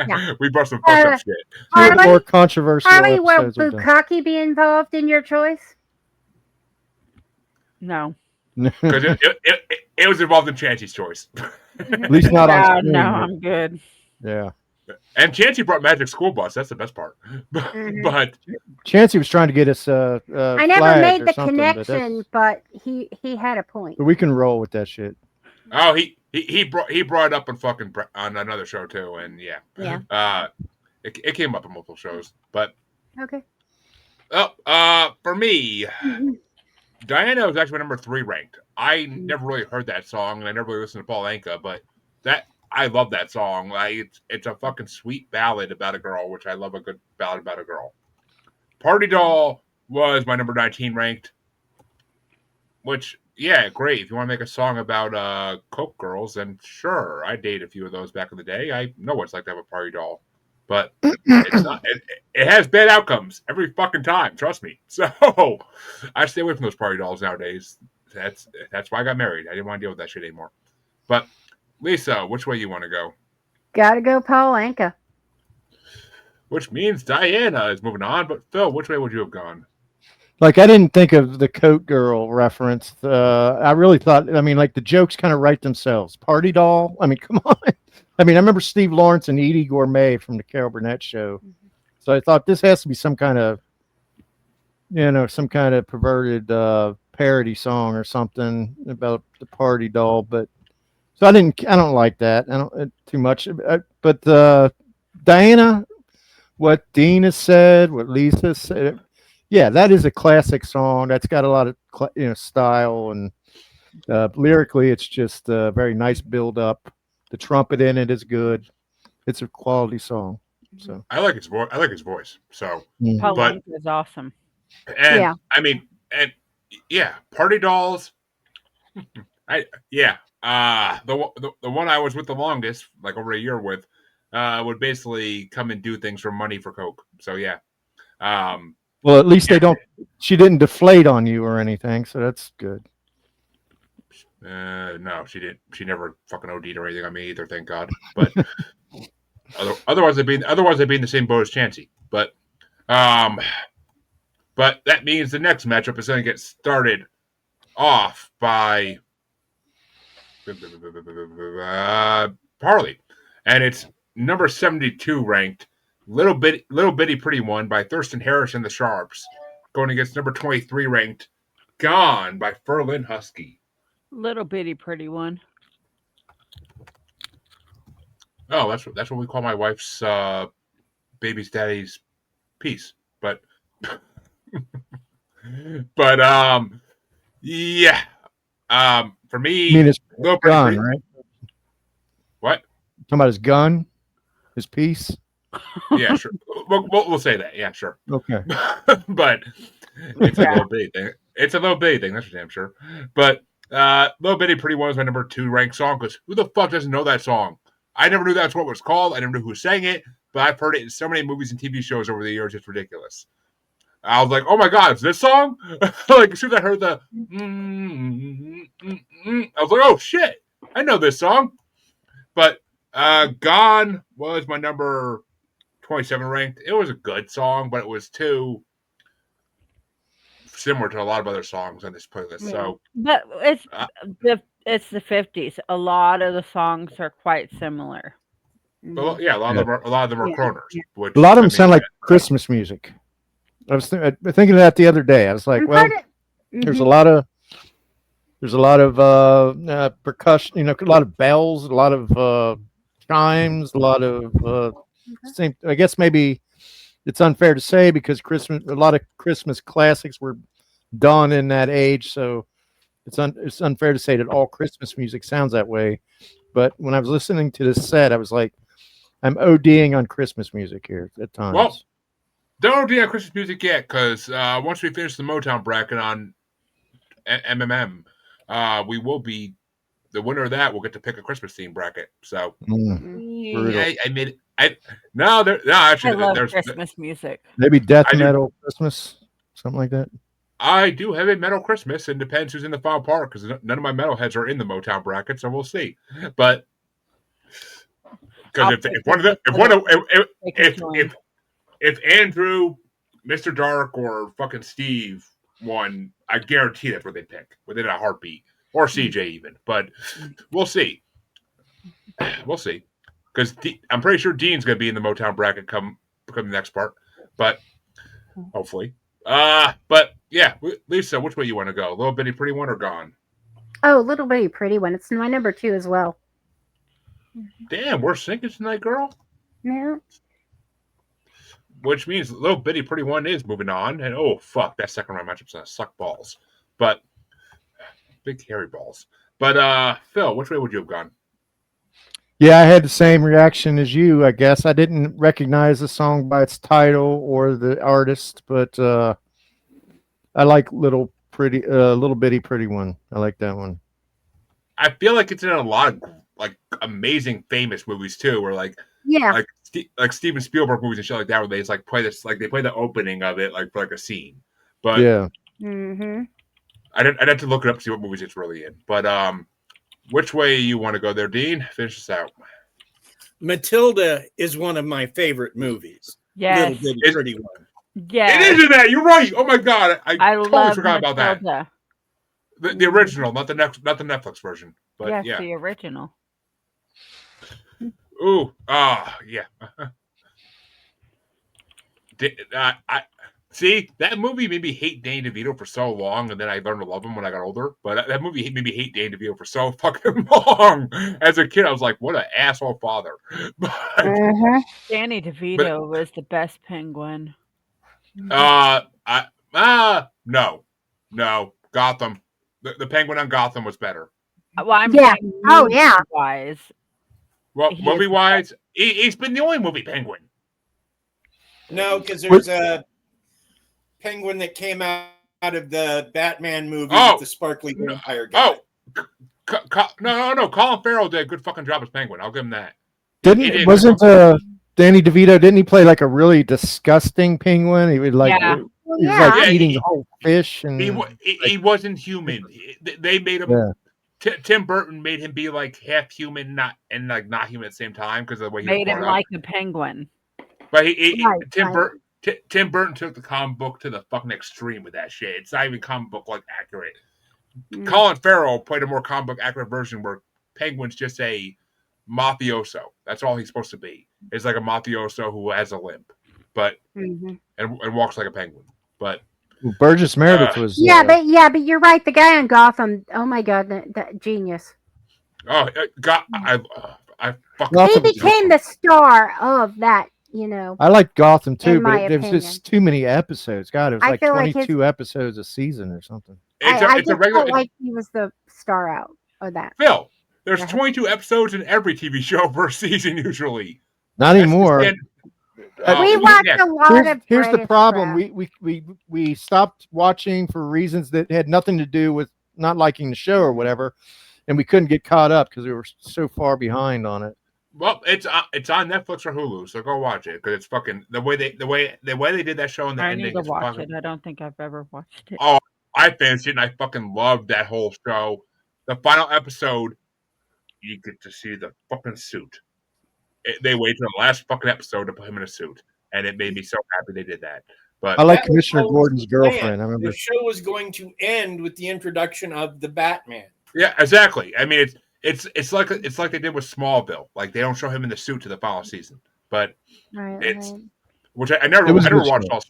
yeah. We brought some fucked up shit. Two of the more Harley, controversial Harley, will episodes we've done. bukkake be involved in your choice? No. Because it was involved in Chancey's choice. At least not on screen. No, I'm good. Yeah. And Chancey brought Magic School Bus. That's the best part. But Chancey was trying to get us. I never made the connection, but he had a point. But we can roll with that shit. Oh, he brought it up on another show too, and yeah. It came up in multiple shows, but okay. For me, Diana was actually my number 3 ranked. I never really heard that song, and I never really listened to Paul Anka, but I love that song. It's a fucking sweet ballad about a girl, which I love a good ballad about a girl. Party Doll was my number 19 ranked, which, yeah, great. If you want to make a song about Coke girls, then sure. I dated a few of those back in the day. I know what it's like to have a party doll. But it's not. It has bad outcomes every fucking time. Trust me. So I stay away from those party dolls nowadays. That's why I got married. I didn't want to deal with that shit anymore. But Lisa, which way you want to go? Gotta go, Paul Anka. Which means Diana is moving on. But Phil, which way would you have gone? Like, I didn't think of the Coke Girl reference. I really thought. I mean, like, the jokes kind of write themselves. Party doll. I mean, come on. I mean, I remember Steve Lawrence and Edie Gourmet from the Carol Burnett show. So I thought this has to be some kind of perverted parody song or something about the party doll. But so I don't like that. I don't too much. But Diana, what Dean has said, what Lisa said, yeah, that is a classic song. That's got a lot of style, and lyrically, it's just a very nice build up. The trumpet in it is good. It's a quality song. So I like his voice. So, Paul Anka is awesome. And Yeah. I mean, and yeah, party dolls. The one I was with the longest, like over a year with, would basically come and do things for money for Coke. So yeah. Well, at least she didn't deflate on you or anything, so that's good. No, she didn't. She never fucking OD'd or anything on me either, thank God. But otherwise, they'd be in the same boat as Chancey. But that means the next matchup is going to get started off by Harley, and it's number 72 ranked Little Bitty Pretty One by Thurston Harris and the Sharps, going against number 23 ranked Gone by Ferlin Husky. Little bitty pretty one. Oh, that's what we call my wife's baby's daddy's piece. But yeah. For me, You mean his Little gun, Pretty, right? What? Talking about his gun, his piece. Yeah, sure. We'll say that. Yeah, sure. Okay. But it's a little bitty thing. It's a little bitty thing. That's for damn sure. But Little Bitty Pretty One is my number 2 ranked song, because who the fuck doesn't know that song? I never knew that's what it was called. I never knew who sang it, but I've heard it in so many movies and TV shows over the years. It's ridiculous. I was like, oh my God, it's this song? Like, as soon as I heard the I was like, oh shit, I know this song. But Gone was my number 27 ranked. It was a good song, but it was too similar to a lot of other songs on this playlist. Yeah. So, But it's the 50s. A lot of the songs are quite similar. but yeah, a lot of them are crooners. Which, A lot of them sound like Christmas music. I was thinking of that the other day. I was like, well, there's a lot of percussion, a lot of bells, a lot of chimes, a lot of same. I guess maybe it's unfair to say because a lot of Christmas classics were done in that age, so it's unfair to say that all Christmas music sounds that way. But when I was listening to this set, I was like, I'm ODing on Christmas music here at times. Well, don't OD on Christmas music yet, because once we finish the Motown bracket on MMM, we will be the winner of that. We'll get to pick a Christmas theme bracket. So, Brutal. I made it. No, actually, I love there's. Christmas music. Maybe death I do. metal Christmas, something like that. I do have a metal Christmas, and depends who's in the final part because none of my metalheads are in the Motown bracket, so we'll see. But because if one of the if Andrew, Mr. Dark, or fucking Steve won, I guarantee that's what they pick within a heartbeat, or CJ even. But we'll see. We'll see. Because I'm pretty sure Dean's going to be in the Motown bracket come the next part, but hopefully. But yeah, Lisa, which way you want to go? Little Bitty Pretty One or Gone? Oh, Little Bitty Pretty One. It's my number 2 as well. Damn, we're sinking tonight, girl. Yeah. Which means Little Bitty Pretty One is moving on, and oh fuck, that second round matchup's gonna suck balls. But big hairy balls. But Phil, which way would you have gone? Yeah, I had the same reaction as you, I guess. I didn't recognize the song by its title or the artist, but I like Little Bitty Pretty One. I like that one. I feel like it's in a lot of like amazing famous movies too, where like Steven Spielberg movies and shit like that, where they just like play this, like they play the opening of it like for like a scene. But yeah, I'd have to look it up to see what movies it's really in. But which way you want to go there, Dean? Finish this out. Matilda is one of my favorite movies. Yes. Little Bitty Pretty One. Yes. It is in that. You're right. Oh my god, I totally love forgot Matilda. about that. The original, not the Netflix version. But yes, yeah. the original. Ooh, yeah. I see that movie made me hate Danny DeVito for so long, and then I learned to love him when I got older. But that movie made me hate Danny DeVito for so fucking long. As a kid, I was like, "What an asshole father!" But, Danny DeVito was the best penguin. no, Gotham. The Penguin on Gotham was better. Well, I'm Yeah. saying Oh, yeah. movie-wise. Well, He is movie wise, he's been the only movie Penguin. No, because there's a penguin that came out of the Batman movie with the sparkly vampire guy. No. Colin Farrell did a good fucking job as Penguin. I'll give him that. Wasn't Danny DeVito? Didn't he play like a really disgusting penguin? He would like he was like eating the whole fish, and he wasn't human. They made him. Yeah. Tim Burton made him be like half human, not human at the same time because of the way he made was him brought up. like a penguin. But Tim Burton took the comic book to the fucking extreme with that shit. It's not even comic book like accurate. Colin Farrell played a more comic book accurate version where Penguin's just a mafioso. That's all he's supposed to be. It's like a mafioso who has a limp, but and walks like a penguin. But Burgess Meredith was but you're right. The guy on Gotham. Oh my god, that genius. Oh God, I He became the star of that. You know. I like Gotham too, but there was just too many episodes. God, it was like 22 episodes a season or something. It's a regular. Like he was the star out of that. Phil, there's 22 episodes in every TV show per season usually. Not anymore. We watched a lot of. Here's the problem: we stopped watching for reasons that had nothing to do with not liking the show or whatever, and we couldn't get caught up because we were so far behind on it. Well, it's on Netflix or Hulu, so go watch it because it's fucking the way they did that show in the ending. I need to watch it. I don't think I've ever watched it. Oh, I finished it and I fucking loved that whole show. The final episode, you get to see the fucking suit. They waited till the last fucking episode to put him in a suit, and it made me so happy they did that. But I like Commissioner Gordon's girlfriend. I remember the show was going to end with the introduction of the Batman. Yeah, exactly. I mean, it's like they did with Smallville. Like they don't show him in the suit to the final season, but which I never watched all.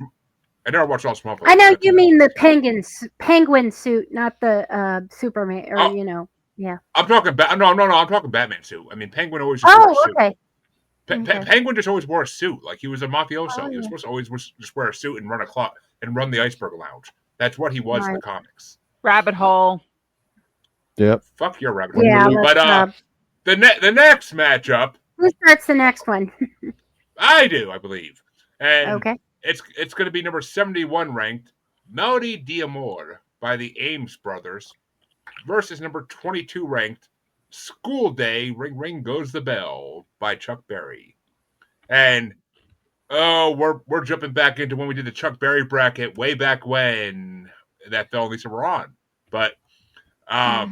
I never watched all Smallville. I know you mean the penguin suit, not the Superman, or yeah. I'm talking I'm talking Batman suit. I mean, Penguin always just wore a suit. Okay. Penguin just always wore a suit. Like he was a mafioso. He was supposed to always just wear a suit and run a club and run the Iceberg Lounge. That's what he was in the comics. Rabbit hole. Yep. Fuck your rabbit hole. Yeah, but the next matchup. Who starts the next one? I do, I believe. And okay. It's going to be number 71 ranked Melody D'Amour by the Ames Brothers versus number 22 ranked School Day, Ring Ring Goes the Bell by Chuck Berry. And we're jumping back into when we did the Chuck Berry bracket way back when that Phil and Lisa were on. But that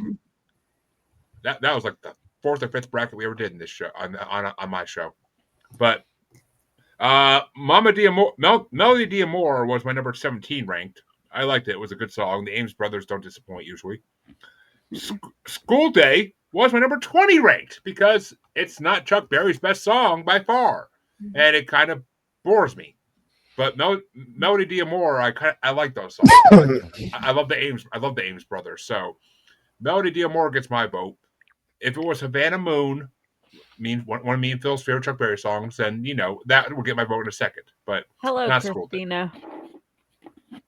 was like the fourth or fifth bracket we ever did in this show on my show. But Melody D'Amore was my number 17 ranked. I liked it. It was a good song. The Ames brothers don't disappoint usually. School Day was my number 20 ranked because it's not Chuck Berry's best song by far, and it kind of bores me. But Melody D'Amore, I like those songs. I love the Ames brothers. So Melody D'Amore gets my vote. If it was Havana Moon, one of me and Phil's favorite Chuck Berry songs, then that will get my vote in a second. But Hello, not School Day. Christina.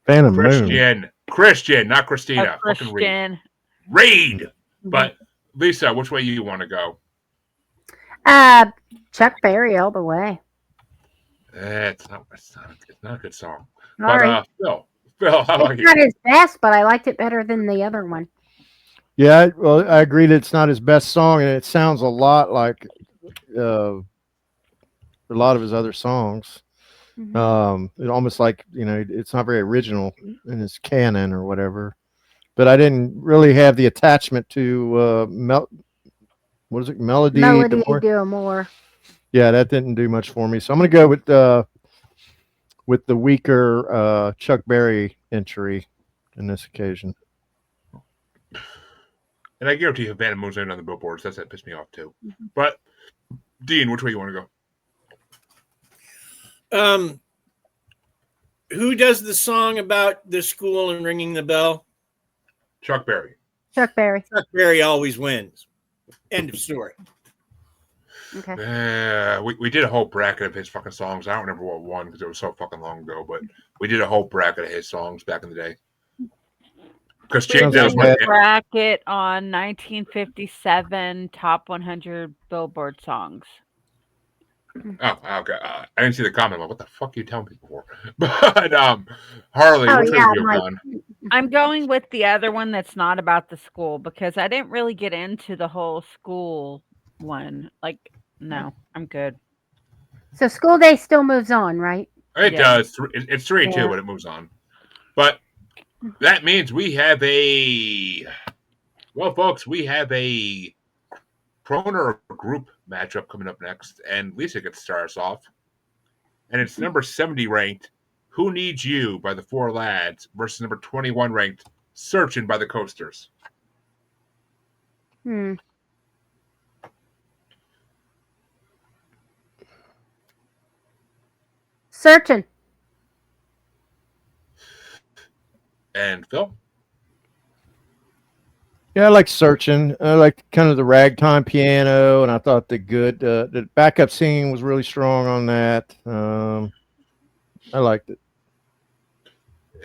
Phantom Moon. Christian, not Christina. Christian. Fucking Raid. But Lisa, which way you want to go? Chuck Berry all the way. It's not a good song. All But right. Phil, how about It's you? not his best, but I liked it better than the other one. Yeah, well, I agree that it's not his best song, and it sounds a lot like a lot of his other songs. It almost like it's not very original in his canon or whatever. But I didn't really have the attachment to what is it, Melody D'Amore. Yeah, that didn't do much for me. So I'm going to go with the weaker Chuck Berry entry in this occasion. And I guarantee you, Havana Moon's on the billboards. That pissed me off too. But Dean, which way you want to go? Who does the song about the school and ringing the bell? Chuck Berry. Chuck Berry. Chuck Berry always wins. End of story. Okay. We did a whole bracket of his fucking songs. I don't remember what won because it was so fucking long ago. But we did a whole bracket of his songs back in the day. Because Jake, that was my bracket on 1957 top 100 Billboard songs. Oh, okay. I didn't see the comment. What the fuck are you telling people for? But Harley, which way you gone? I'm going with the other one that's not about the school because I didn't really get into the whole school one. Like, no, I'm good. So School Day still moves on, right? It does. It's 3-2, but it moves on. But that means we have folks, we have a crooner group matchup coming up next, and Lisa gets to start us off. And it's number 70 ranked Who Needs You by the Four Lads versus number 21 ranked Searchin' by the Coasters. Searching. And Phil? Yeah, I like Searching. I like kind of the ragtime piano, and I thought the backup singing was really strong on that. I liked it.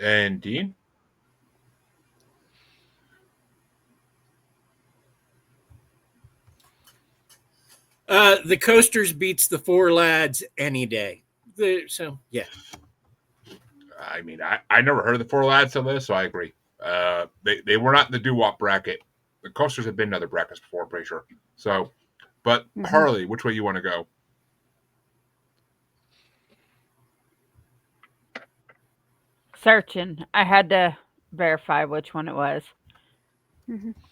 And Dean? The Coasters beats the Four Lads any day. Yeah. I mean, I never heard of the Four Lads till this, so I agree. They were not in the doo-wop bracket. The Coasters have been in other brackets before, I'm pretty sure. So, but Harley, which way you want to go? Searching. I had to verify which one it was.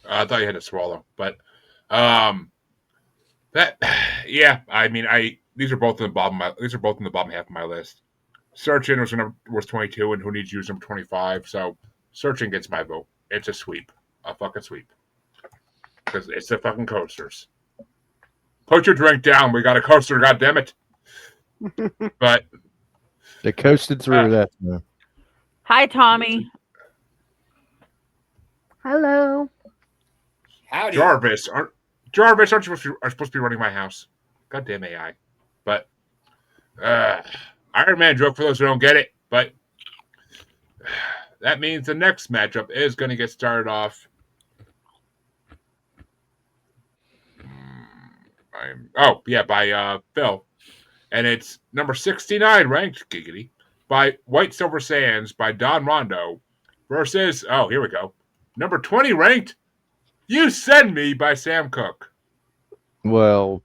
I thought you had to swallow, but I mean, these are both in the bottom. These are both in the bottom half of my list. Searching was 22, and Who Needs You is number 25. So Searching gets my vote. It's a sweep, a fucking sweep, because it's the fucking Coasters. Put your drink down. We got a coaster. God damn it! But they coasted through that. Hi, Tommy. Hello. Howdy. Jarvis, aren't you supposed to be running my house? Goddamn AI. But Iron Man joke for those who don't get it. But that means the next matchup is going to get started off. By Phil, and it's number 69 ranked giggity by White Silver Sands by Don Rondo versus here we go, number 20 ranked You Send Me by Sam Cooke. Well,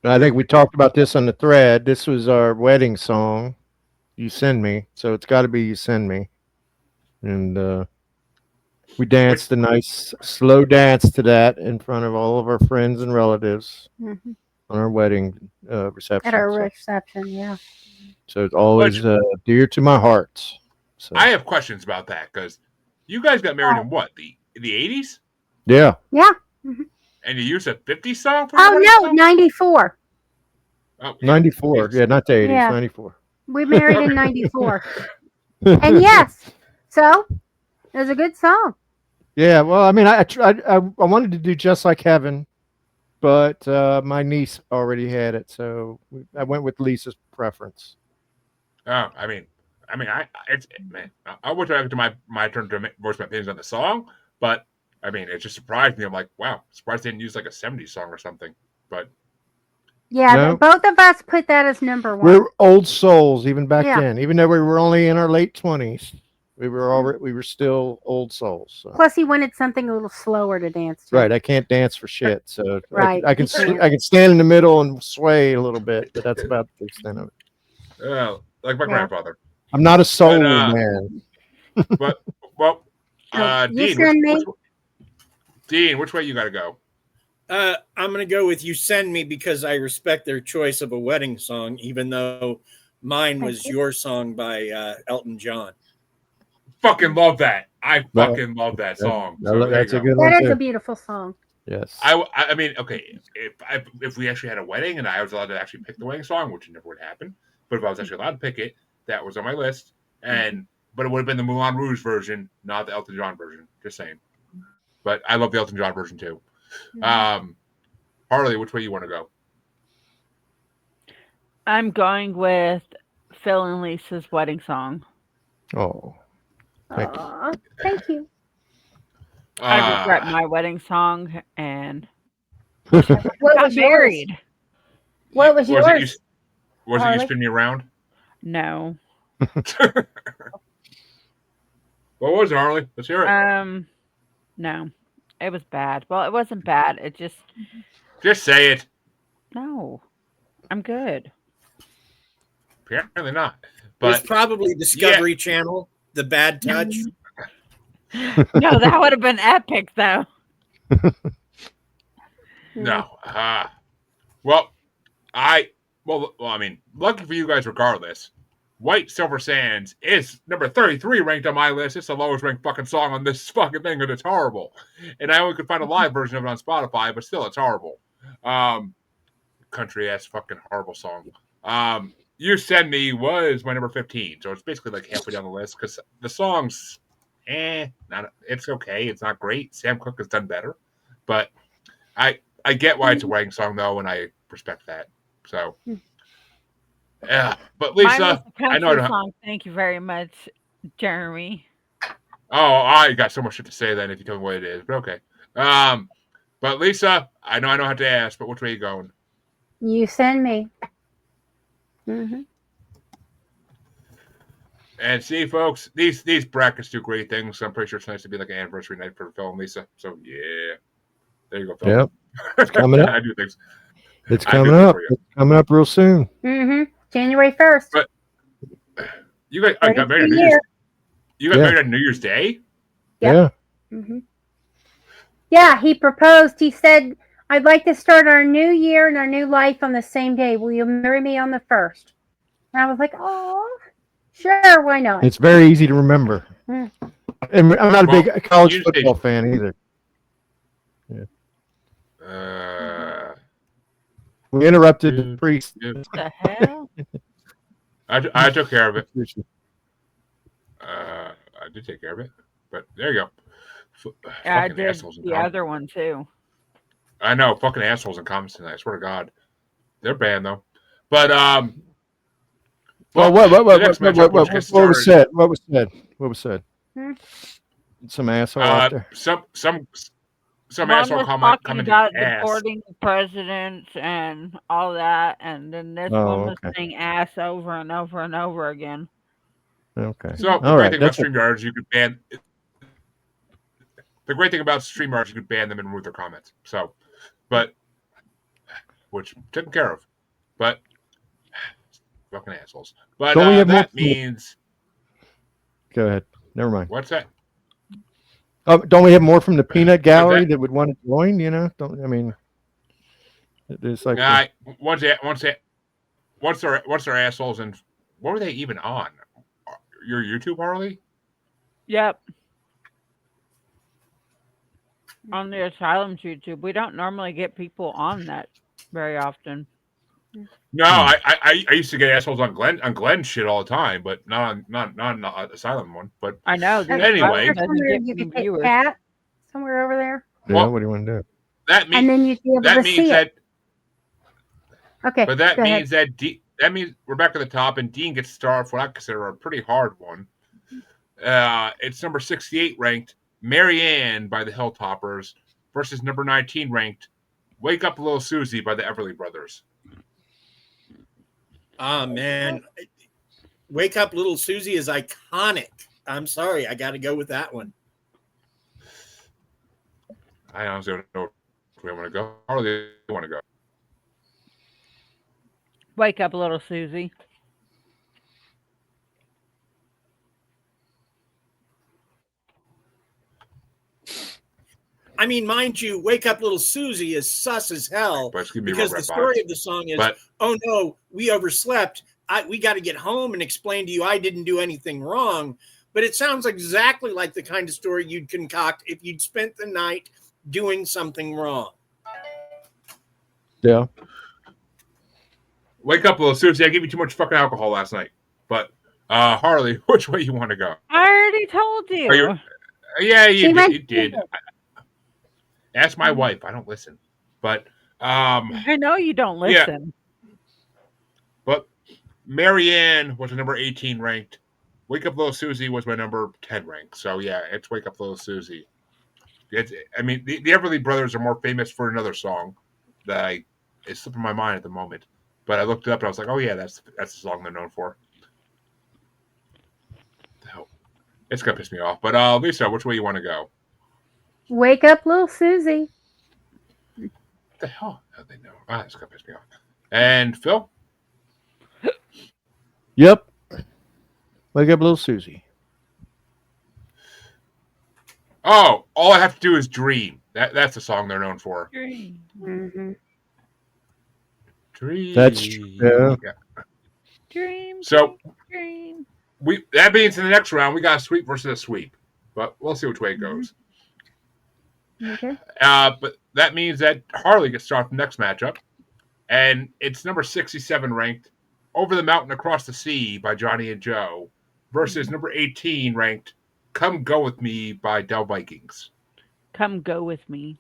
I think we talked about this on the thread. This was our wedding song. You Send Me, so it's got to be You Send Me, and we danced a nice slow dance to that in front of all of our friends and relatives Mhm. on our wedding At reception. our So, reception, yeah. it's always dear to my heart. So I have questions about that because you guys got married Oh. in what, the 80s? yeah, Yeah. Mhm. And you used a 50s song for your Oh wedding no, song? 94. Oh, yeah. 94. Jesus. Yeah, not the 80s. Yeah. 94. We married in 94. And yes, so it was a good song. Yeah, well, I mean, I wanted to do Just Like Heaven, but my niece already had it, so I went with Lisa's preference. Oh, it's man. I wish I could do my turn to voice my opinions on the song, but I mean, it just surprised me. I'm like, wow, surprised they didn't use like a '70s song or something. But Yeah, No, both of us put that as number we're one. old souls even back Yeah. then. Even though we were only in our late 20s, we were still old souls. So. Plus, he wanted something a little slower to dance to. Right, I can't dance for shit, so Right, I can you can't. I can stand in the middle and sway a little bit, but that's about the extent of it. like my Yeah. grandfather. I'm not a soul But man. but well, So you Dean, send me. which way you got to go? I'm going to go with You Send Me because I respect their choice of a wedding song, even though mine was Your Song by Elton John. Fucking love that. I Well, fucking love that song. So there That's you a go. good one That is too. a beautiful song. Yes. I mean, okay, if we actually had a wedding and I was allowed to actually pick the wedding song, which never would happen, but if I was actually allowed to pick it, that was on my list. But it would have been the Moulin Rouge version, not the Elton John version. Just saying. But I love the Elton John version too. Harley, which way you want to go? I'm going with Phil and Lisa's wedding song. Oh, thank you. Aw, thank you. I regret my wedding song and What got was yours? married. What was yours? Was it Harley? You Spin Me Around? No. What was it, Harley? Let's hear it. No. It was bad. Well, it wasn't bad. It just Just say it. no. I'm good. Apparently not. It was But probably Discovery Channel, The Bad Touch. No, that would have been epic though. no. Well, I mean, lucky for you guys, regardless. White Silver Sands is number 33 ranked on my list. It's the lowest ranked fucking song on this fucking thing, and it's horrible. And I only could find a live version of it on Spotify, but still, it's horrible. Country ass fucking horrible song. You Send Me was my number 15, so it's basically like halfway down the list because the song's it's okay. It's not great. Sam Cooke has done better, but I get why it's a wedding song though, and I respect that. So. Yeah, but Mine was Lisa, the I know. country song. Thank you very much, Jeremy. Oh, I got so much shit to say then if you tell me what it is, but okay. But Lisa, I know I don't have to ask, but which way are you going? You Send Me. Mm-hmm. And see, folks, these brackets do great things. So I'm pretty sure it's nice to be like an anniversary night for Phil and Lisa. So yeah, there you go, Phil. Yep, it's coming up. I do things. It's coming up. It's coming up real soon. Mm-hmm. January 1st. But you guys got married on New Year's. You got married on New Year's Day? Yeah. Mm-hmm. Yeah, he proposed. He said, I'd like to start our new year and our new life on the same day. Will you marry me on the 1st? And I was like, oh, sure, why not? It's very easy to remember. Mm. And I'm not a big college football fan either. Yeah. We interrupted the priest. What the hell? I took care of it. I did take care of it, but there you go. Yeah, I did the other one too. I know, fucking assholes in comments tonight. I swear to God, they're banned though. But well, what was said? What was said? Some asshole out there. Some One asshole was comment talking commented about ass. deporting presidents and all that, and then this one was saying ass over and over and over again. Okay. So the great thing about StreamYard is you can ban. the great thing about StreamYard is you can ban them and remove their comments. So, but which taken care of. But fucking assholes. But Don't we have that more- means Go ahead. Never mind. what's that? Don't we have more from the peanut gallery that would want to join? You know, don't I mean? It's like once they're assholes, and what were they even on? Your YouTube, Harley? Yep. On the Asylum's YouTube. We don't normally get people on that very often. No, I used to get assholes on Glenn shit all the time, but not on the Asylum one. But I know. Anyway. Somewhere you could take Pat somewhere over there. yeah. Well, What do you want to do? that means And then you'd be able to see it. Okay. But that go means ahead. that means we're back at the top, and Dean gets to start off what I consider a pretty hard one. It's number 68 ranked Marianne by the Hilltoppers versus number 19 ranked Wake Up Little Susie by the Everly Brothers. Ah, man. Wake Up Little Susie is iconic. I'm sorry. I got to go with that one. I honestly don't know if we want to go. Or do they want to go? Wake up, little Susie. I mean, mind you, Wake Up Little Susie is sus as hell But it's gonna be because the story of the song is, oh no, we overslept. We got to get home and explain to you I didn't do anything wrong. But it sounds exactly like the kind of story you'd concoct if you'd spent the night doing something wrong. Yeah. Wake up, Little Susie. I gave you too much fucking alcohol last night. But Harley, which way you want to go? I already told you. Yeah, you did. Ask my wife. I don't listen. But I know you don't listen. Yeah. But Marianne was a number 18 ranked. Wake Up Little Susie was my number 10 ranked. So yeah, it's Wake Up Little Susie. I mean, the Everly Brothers are more famous for another song that is slipping my mind at the moment. But I looked it up and I was like, oh yeah, that's the song they're known for. It's gonna piss me off. But Lisa, which way you want to go? Wake Up Little Susie. What the hell? How they know? It's gonna piss me off. And Phil? Yep. Wake Up Little Susie. Oh, all I have to do is dream. That's the song they're known for. Dream. Mm-hmm. Dream. That's true. Yeah. Dream. So Dream. that means in the next round we got a sweep versus a sweep, but we'll see which way it goes. Okay. But that means that Harley gets to start the next matchup, and it's number 67 ranked Over the Mountain Across the Sea by Johnny and Joe versus number 18 ranked Come Go With Me by Del Vikings. Come go with me.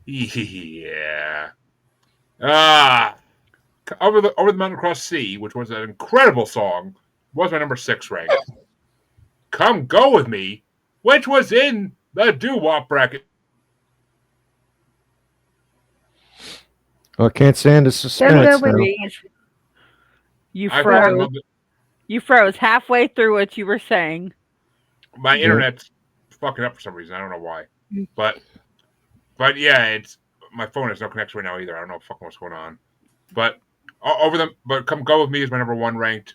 Yeah. Over the Mountain Across the Sea, which was an incredible song, was my number 6 ranked. Come Go With Me, which was in the doo-wop bracket. Oh, I can't stand the suspense. with now. me. You I froze. fucking love it. You froze halfway through what you were saying. My Yeah. internet's fucking up for some reason. I don't know why. But yeah, it's my phone has no connection right now either. I don't know fucking what's going on. But Come Go With Me is my number 1 ranked.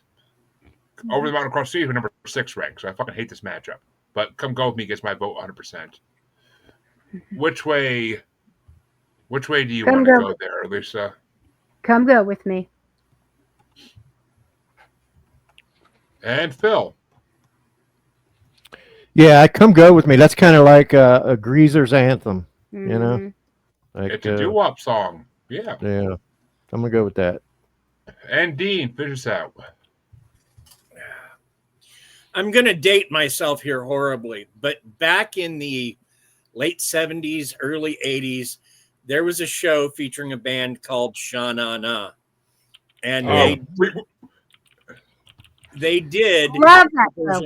Over the Mountain Across the Sea is my number 6 ranked. So I fucking hate this matchup. But Come Go With Me gets my vote 100%. Which way do you want to go there, Lisa? Come go with me. And Phil. Yeah, I Come Go With Me. That's kind of like a greaser's anthem, you know? Mhm. Like, It's a doo-wop song. Yeah. Yeah, I'm gonna go with that. And Dean, finish us out. I'm going to date myself here horribly, but back in the late 70s, early 80s, there was a show featuring a band called Sha Na Na. And they did Love that show.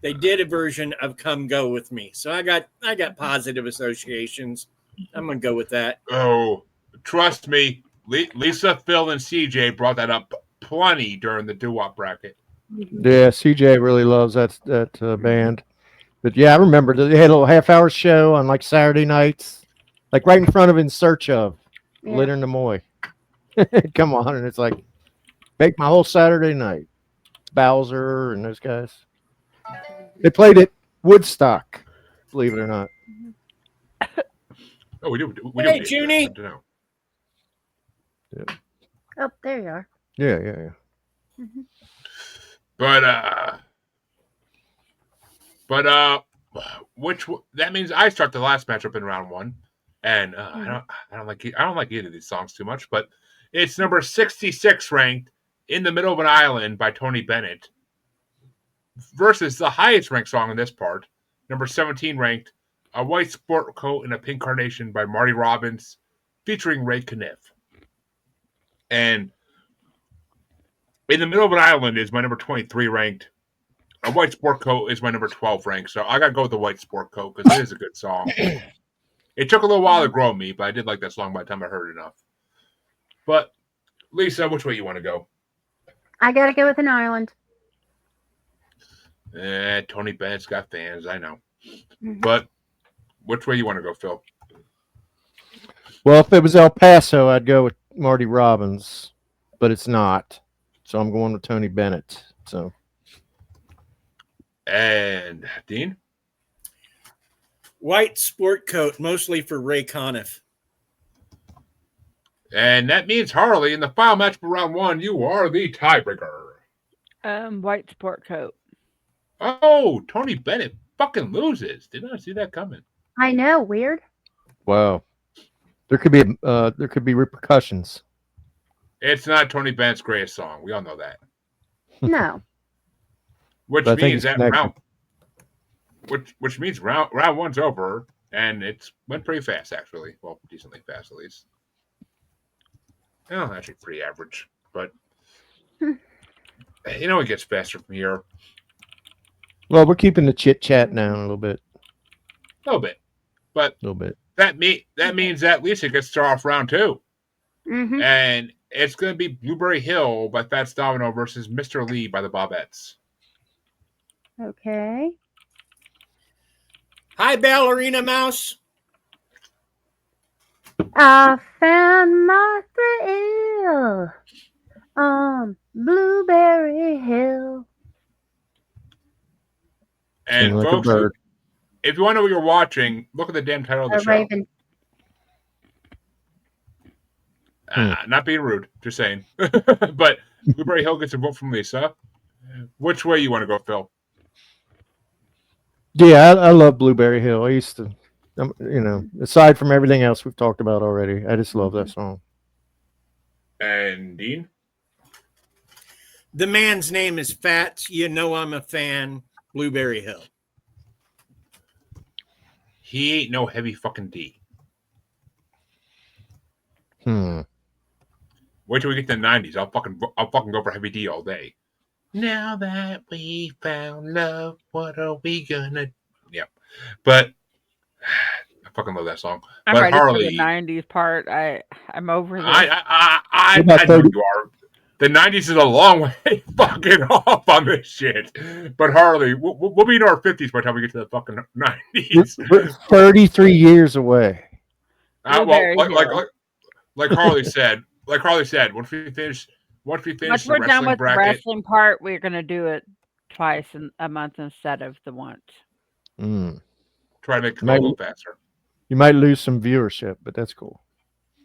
they did a version of Come Go With Me. So I got positive associations. I'm going to go with that. Oh, trust me, Lisa, Phil, and CJ brought that up plenty during the doo-wop bracket. Yeah, CJ really loves that band. But yeah, I remember they had a little half-hour show on like Saturday nights, like right in front of In Search of Yeah. Leonard Nimoy. Come on, and it's like make my whole Saturday night. Bowser and those guys. They played at Woodstock, believe it or not. Oh, we do. Hey, Junie. Good to know. Oh, there you are. Yeah. But that means I start the last matchup in round one, and I don't like either of these songs too much, but it's number 66 ranked "In the Middle of an Island" by Tony Bennett versus the highest ranked song in this part, number 17 ranked "A White Sport Coat and a Pink Carnation" by Marty Robbins, featuring Ray Kniff. And "In the Middle of an Island" is my number 23 ranked. "A White Sport Coat" is my number 12 ranked, so I gotta go with the White Sport Coat because it is a good song. It took a little while to grow me, but I did like that song by the time I heard it enough. But Lisa, which way you want to go? I gotta go with an island. Tony Bennett's got fans, I know. Mhm. But which way you want to go, Phil? Well, if it was El Paso, I'd go with Marty Robbins, but it's not. So I'm going with Tony Bennett. So. And Dean? White Sport Coat, mostly for Ray Conniff. And that means Harley, in the final match for round one, you are the tiebreaker. White sport coat. Oh, Tony Bennett fucking loses. Did not see that coming. I know, weird. Wow. There could be repercussions. It's not Tony Bennett's greatest song. We all know that. No. Which But I think means it's that connected. which means round one's over, and it's went pretty fast actually. Well, decently fast at least. Well, actually pretty average, but it gets faster from here. Well, we're keeping the chit chat down a little bit. A little bit, but A little bit. that means that Lisa gets to start off round two, Mm-hmm. and it's going to be Blueberry Hill by Fats Domino versus Mr. Lee by the Bobettes. Okay. Hi, Ballerina Mouse. I found my thrill on Blueberry Hill. And Sing like a folks, bird. if you want to know what you're watching, look at the damn title of the A show. raven. Not being rude, just saying. But Blueberry Hill gets a vote from Lisa. Which way you want to go, Phil? Yeah, I love Blueberry Hill. I used to, aside from everything else we've talked about already, I just love that song. And Dean? The man's name is Fats. You know I'm a fan. Blueberry Hill. He ain't no heavy fucking D. Wait till we get to the 90s. I'll fucking go for heavy D all day. Now that we found love, what are we gonna? Yep. But I fucking love that song. I'm but ready Harley, for the '90s part. I'm over this. I know you are. The 90s is a long way fucking off on this shit. But Harley, we'll be in our 50s by the time we get to the fucking 90s. We're 33 years away. Blueberry Hill. Like Harley said, once we finish Once the we're done wrestling with the bracket, wrestling part, we're gonna do it twice in a month instead of the once. try to make it go a Might- little faster. You might lose some viewership, but that's cool.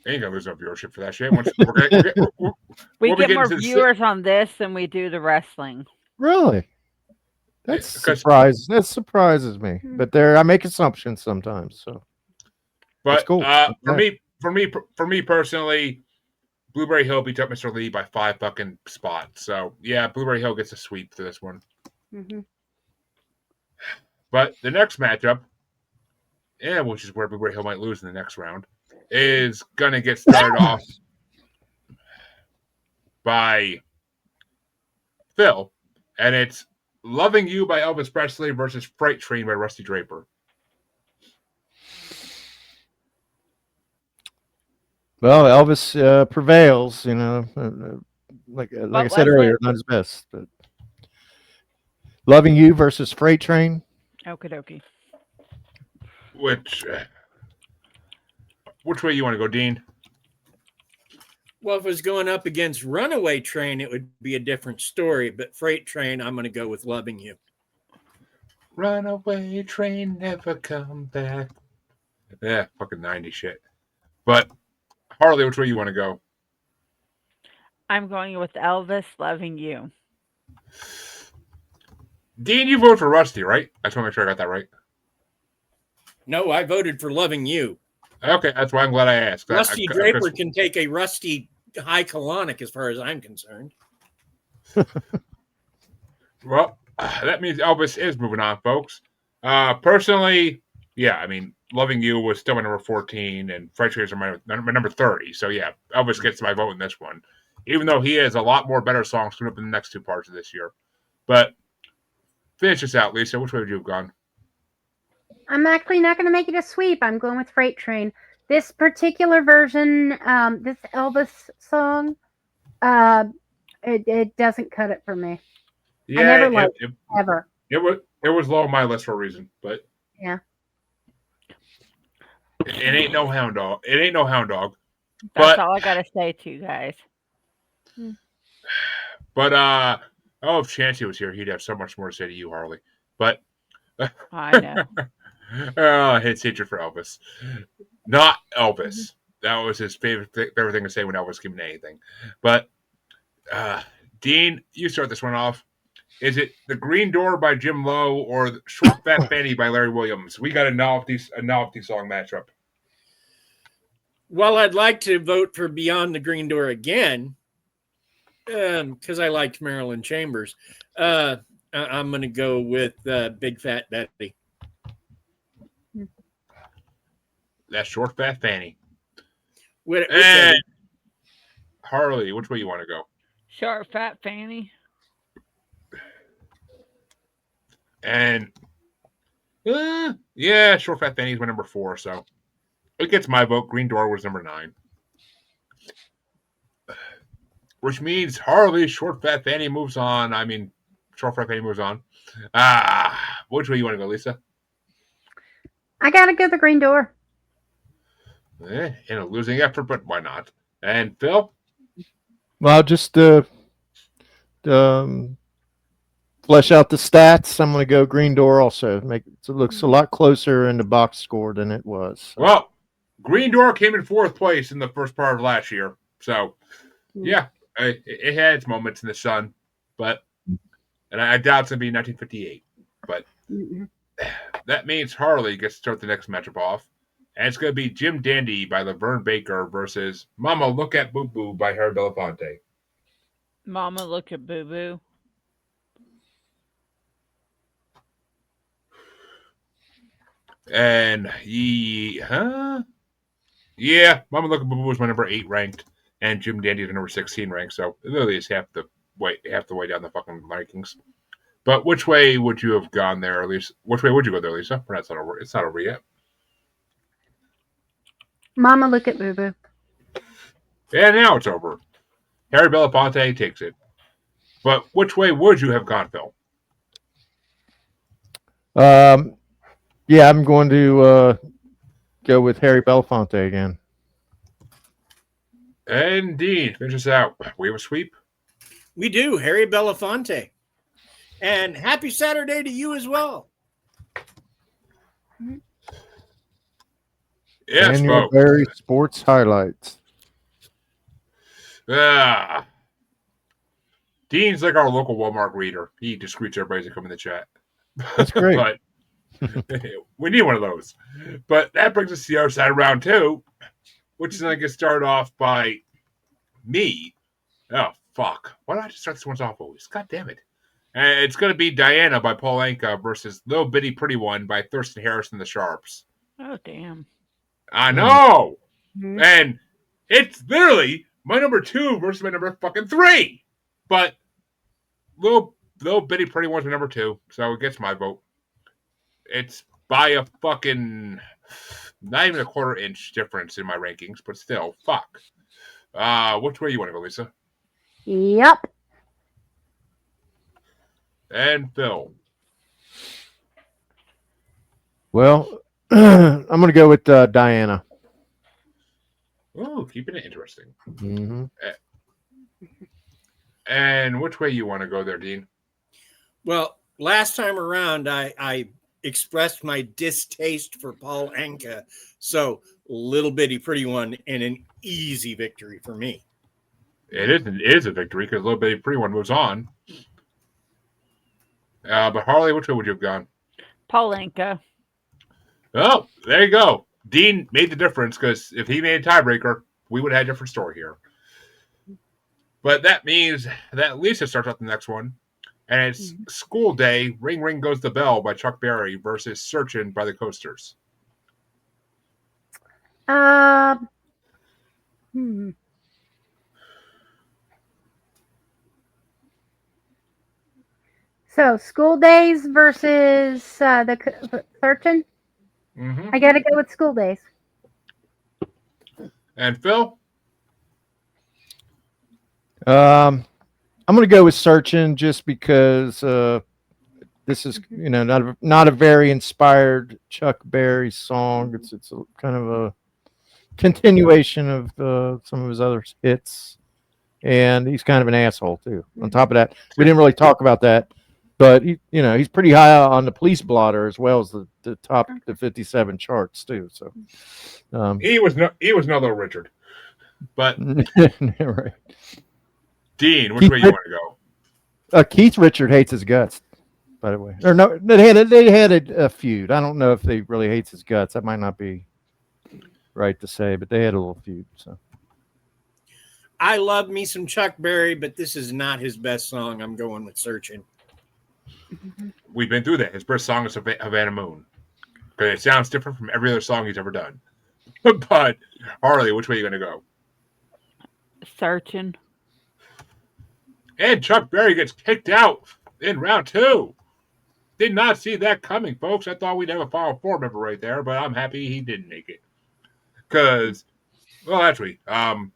Ain't gonna lose no viewership for that shit. We We'll be get getting more to the viewers on this than we do the wrestling. Really? That surprises me. But I make assumptions sometimes. So But that's cool. for me personally, Blueberry Hill beats up Mr. Lee by 5 fucking spots. So yeah, Blueberry Hill gets a sweep to this one. Mm-hmm. But the next matchup, which is where Blueberry Hill might lose in the next round, is gonna get started off by Phil, and it's "Loving You" by Elvis Presley versus "Freight Train" by Rusty Draper. Well, Elvis prevails. Like I said earlier, not his best. But "Loving You" versus "Freight Train." Okie dokie. Which which way you want to go, Dean? Well, if it was going up against Runaway Train, it would be a different story. But Freight Train, I'm going to go with Loving You. Runaway train, never come back. Yeah, fucking 90 shit. But Harley, which way you want to go? I'm going with Elvis Loving You. Dean, you voted for Rusty, right? I just want to make sure I got that right. No, I voted for Loving You. Okay, that's why I'm glad I asked. Rusty Draper can take a rusty high colonic as far as I'm concerned. Well, that means Elvis is moving on, folks. Personally, yeah, I mean, Loving You was still my number 14, and Freight Trains are my number 30. So, yeah, Elvis gets my vote in this one, even though he has a lot more better songs coming up in the next two parts of this year. But finish this out, Lisa. Which way would you have gone? I'm actually not going to make it a sweep. I'm going with Freight Train. This particular version, this Elvis song, it doesn't cut it for me. Yeah, I never liked it, ever. It was low on my list for a reason, but yeah, it ain't no hound dog. It ain't no hound dog. That's all I gotta say to you guys. But oh, if Chancey was here, he'd have so much more to say to you, Harley. But I know. Oh, his hatred for Elvis, not Elvis. That was his favorite thing to say when Elvis gave me anything. But Dean, you start this one off. Is it The Green Door by Jim Lowe or Short Fat Fanny by Larry Williams? We got a novelty song matchup. Well, I'd like to vote for Beyond the Green Door again because I liked Marilyn Chambers. I'm going to go with Big Fat Betty. That's Short Fat Fanny. And Harley, which way you want to go? Short Fat Fanny. And yeah, Short Fat Fanny is my number 4, so it gets my vote. Green Door was number 9. Which means Harley, Short Fat Fanny moves on. I mean, Short Fat Fanny moves on. Which way you want to go, Lisa? I gotta go the Green Door. In a losing effort, but why not? And Phil? Well, just flesh out the stats. I'm going to go Green Door also. Make it looks a lot closer in the box score than it was. So. Well, Green Door came in 4th place in the first part of last year. So, yeah, it had its moments in the sun. But, and I doubt it's going to be 1958. But that means Harley gets to start the next matchup off. And it's going to be Jim Dandy by Laverne Baker versus Mama Look at Booboo by Harry Belafonte. Mama Look at Booboo. And yeah, Mama Look at Booboo was my number 8 ranked, and Jim Dandy is number 16 ranked. So it literally is half the way down the fucking rankings. But which way would you have gone there, at least? Which way would you go there, Lisa? It's not over. It's not over yet. Mama Look at Booboo. And now it's over. Harry Belafonte takes it. But which way would you have gone, Phil? Yeah, I'm going to go with Harry Belafonte again. And Dean, finish us out. We have a sweep? We do. Harry Belafonte. And happy Saturday to you as well. Yes, and your very sports highlights. Dean's like our local Walmart reader. He just greets everybody to come in the chat. That's great. But we need one of those. But that brings us to the other side of round 2, which is going to get started off by me. Oh, fuck. Why don't I just start this one off always? God damn it. It's going to be Diana by Paul Anka versus Little Bitty Pretty One by Thurston Harris and the Sharps. Oh, damn. I know. And it's literally my number 2 versus my number fucking 3. But Little Bitty Pretty One's my number 2, so it gets my vote. It's by a fucking not even a quarter inch difference in my rankings, but still, fuck. Which way you want to go, Lisa? Yep. And Phil. Well, I'm going to go with Diana. Ooh, keeping it interesting. Mm-hmm. And which way you want to go there, Dean? Well, last time around, I expressed my distaste for Paul Anka. So, Little Bitty Pretty One and an easy victory for me. It is a victory because a little bit pretty one moves on. But Harley, which way would you have gone? Paulinka. Oh, there you go. Dean made the difference because if he made a tiebreaker, we would have had a different story here. But that means that Lisa starts out the next one, and it's School Day. Ring Ring Goes the Bell by Chuck Berry versus Searchin' by the Coasters. Hmm. So school days versus searching. Mm-hmm. I got to go with school days. And Phil? I'm going to go with Searching just because this is not a very inspired Chuck Berry song. It's a, kind of a continuation of some of his other hits, and he's kind of an asshole too. On top of that, we didn't really talk about that, but he's pretty high on the police blotter as well as the top the 57 charts too. So He was no Little Richard, but right. Dean, which way you want to go? Keith Richard hates his guts. By the way, or no, they had a feud. I don't know if they really hates his guts. That might not be right to say, but they had a little feud. So I love me some Chuck Berry, but this is not his best song. I'm going with Searching. We've been through that. His first song is Havana Moon. Because it sounds different from every other song he's ever done. But, Harley, which way are you going to go? Searching. And Chuck Berry gets kicked out in round 2. Did not see that coming, folks. I thought we'd have a Final Four member right there, but I'm happy he didn't make it. Because, well, actually, actually,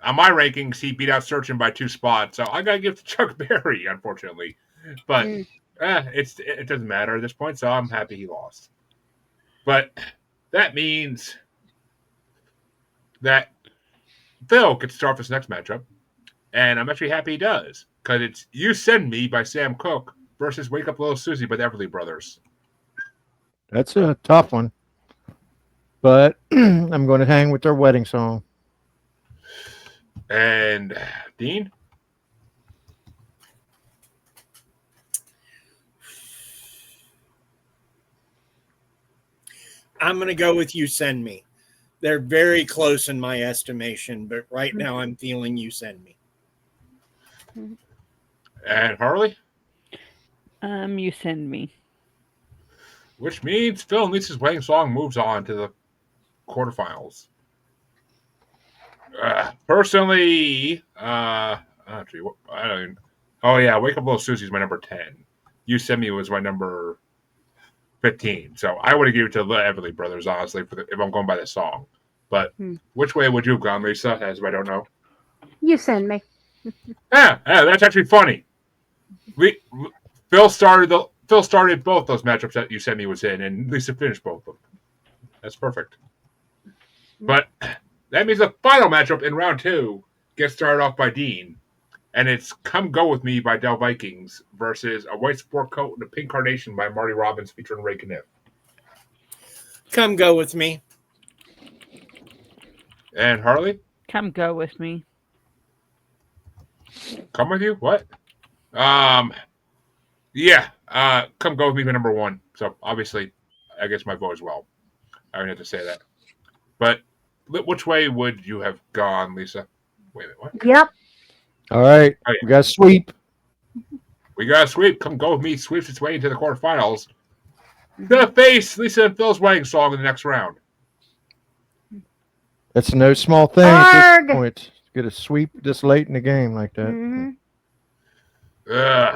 on my rankings, he beat out Searching by 2 spots, so I got to give to Chuck Berry, unfortunately. But it doesn't matter at this point, so I'm happy he lost. But that means that Phil gets to start this next matchup, and I'm actually happy he does, because it's You Send Me by Sam Cooke versus Wake Up Little Susie by the Everly Brothers. that's a tough one, but I'm going to hang with their wedding song. And Dean? I'm going to go with You Send Me. They're very close in my estimation, but right now I'm feeling You Send Me. And Harley? You Send Me. Which means Phil and Lisa's wedding song moves on to the quarterfinals. Personally, actually, I don't even. Oh yeah, Wake Up Little Susie's my number 10. You Send Me was my number 15. So I would have given it to the Everly Brothers, honestly, if I'm going by the song. But which way would you have gone, Lisa? As if I don't know. You send me. Yeah, that's actually funny. Phil started both those matchups that You Send Me was in, and Lisa finished both of them. That's perfect. But that means the final matchup in round 2 gets started off by Dean, and it's Come Go With Me by Del Vikings versus A White Sport Coat and a Pink Carnation by Marty Robbins featuring Ray Kniff. Come Go With Me. And Harley? Come Go With Me. Come With You? What? Yeah, Come Go With Me by number 1. So obviously, I guess my vote as well. I don't have to say that. But which way would you have gone, Lisa? Wait a minute, what? Yep. All right, Oh, yeah. we got a sweep. We got a sweep. Come Go With Me sweeps its way into the quarterfinals. Gonna face Lisa and Phil's wedding song in the next round. That's no small thing at Arg! this point. To get a sweep this late in the game like that.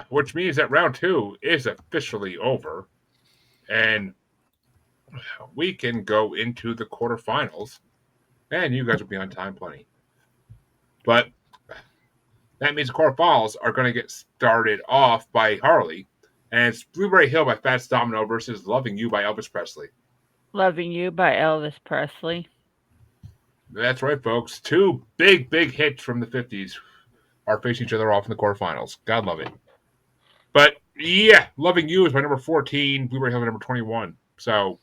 Which means that round 2 is officially over. And we can go into the quarterfinals. And you guys will be on time plenty. But That means the quarterfinals are going to get started off by Harley, and it's Blueberry Hill by Fats Domino versus Loving You by Elvis Presley. Loving You by Elvis Presley. That's right, folks. Two big, big hits from the 50s are facing each other off in the quarterfinals. God love it. But yeah, Loving You is my number 14, Blueberry Hill number 21. So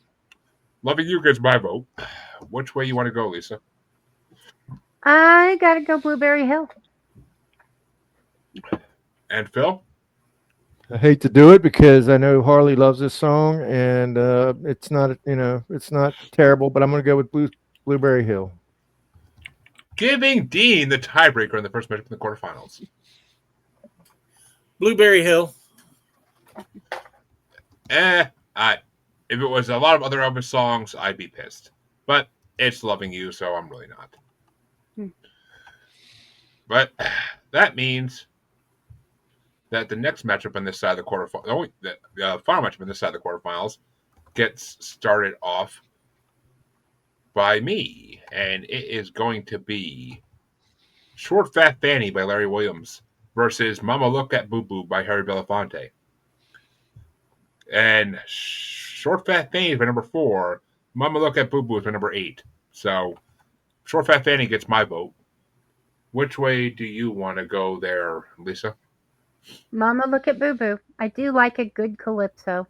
Loving You gets my vote. Which way you want to go, Lisa? I gotta go Blueberry Hill. And Phil? I hate to do it because I know Harley loves this song, and it's not it's not terrible, but I'm going to go with Blueberry Hill. Giving Dean the tiebreaker in the first matchup in the quarterfinals. Blueberry Hill. If it was a lot of other Elvis songs, I'd be pissed. But it's Loving You, so I'm really not. But that means that the next matchup on this side of the quarterfinals, the final matchup on this side of the quarterfinals, gets started off by me, and it is going to be Short Fat Fanny by Larry Williams versus Mama Look at Booboo by Harry Belafonte. And Short Fat Fanny is my number 4. Mama Look at Booboo is my number 8. So Short Fat Fanny gets my vote. Which way do you want to go there, Lisa? Mama, look at Boo Boo. I do like a good calypso.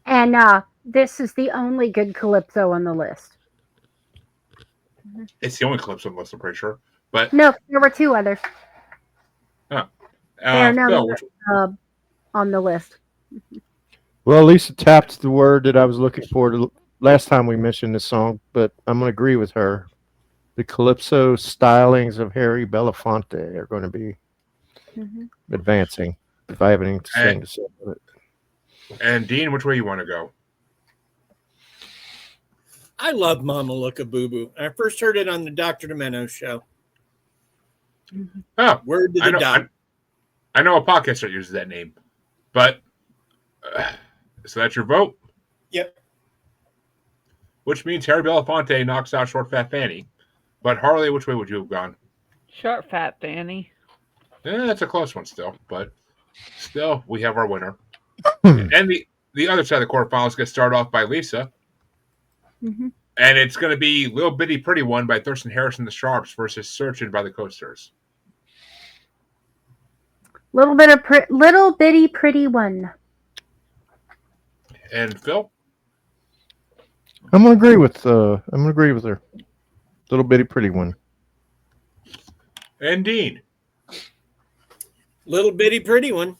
And this is the only good calypso on the list. It's the only calypso on the list, I'm pretty sure. But no, there were 2 others. They're Phil, on the list. Well, Lisa tapped the word that I was looking for last time we mentioned this song, but I'm going to agree with her. The calypso stylings of Harry Belafonte are going to be advancing. If I have anything to say about it. And Dean, which way you want to go? I love Mama Look at Boo Boo. I first heard it on the Dr. Demento show. Oh, Word to the dog. I know a podcast that uses that name, but so that's your vote? Yep. Which means Harry Belafonte knocks out Short Fat Fanny. But Harley, which way would you have gone? Short Fat Fanny. That's a close one still, but still, we have our winner. And the other side of the quarterfinals gets started off by Lisa. And it's going to be Little Bitty Pretty One by Thurston Harris and the Sharps versus Searchin' by the Coasters. Little Bitty Pretty One. And Phil? I'm gonna agree with her. Little Bitty Pretty One. And Dean? Little Bitty Pretty One.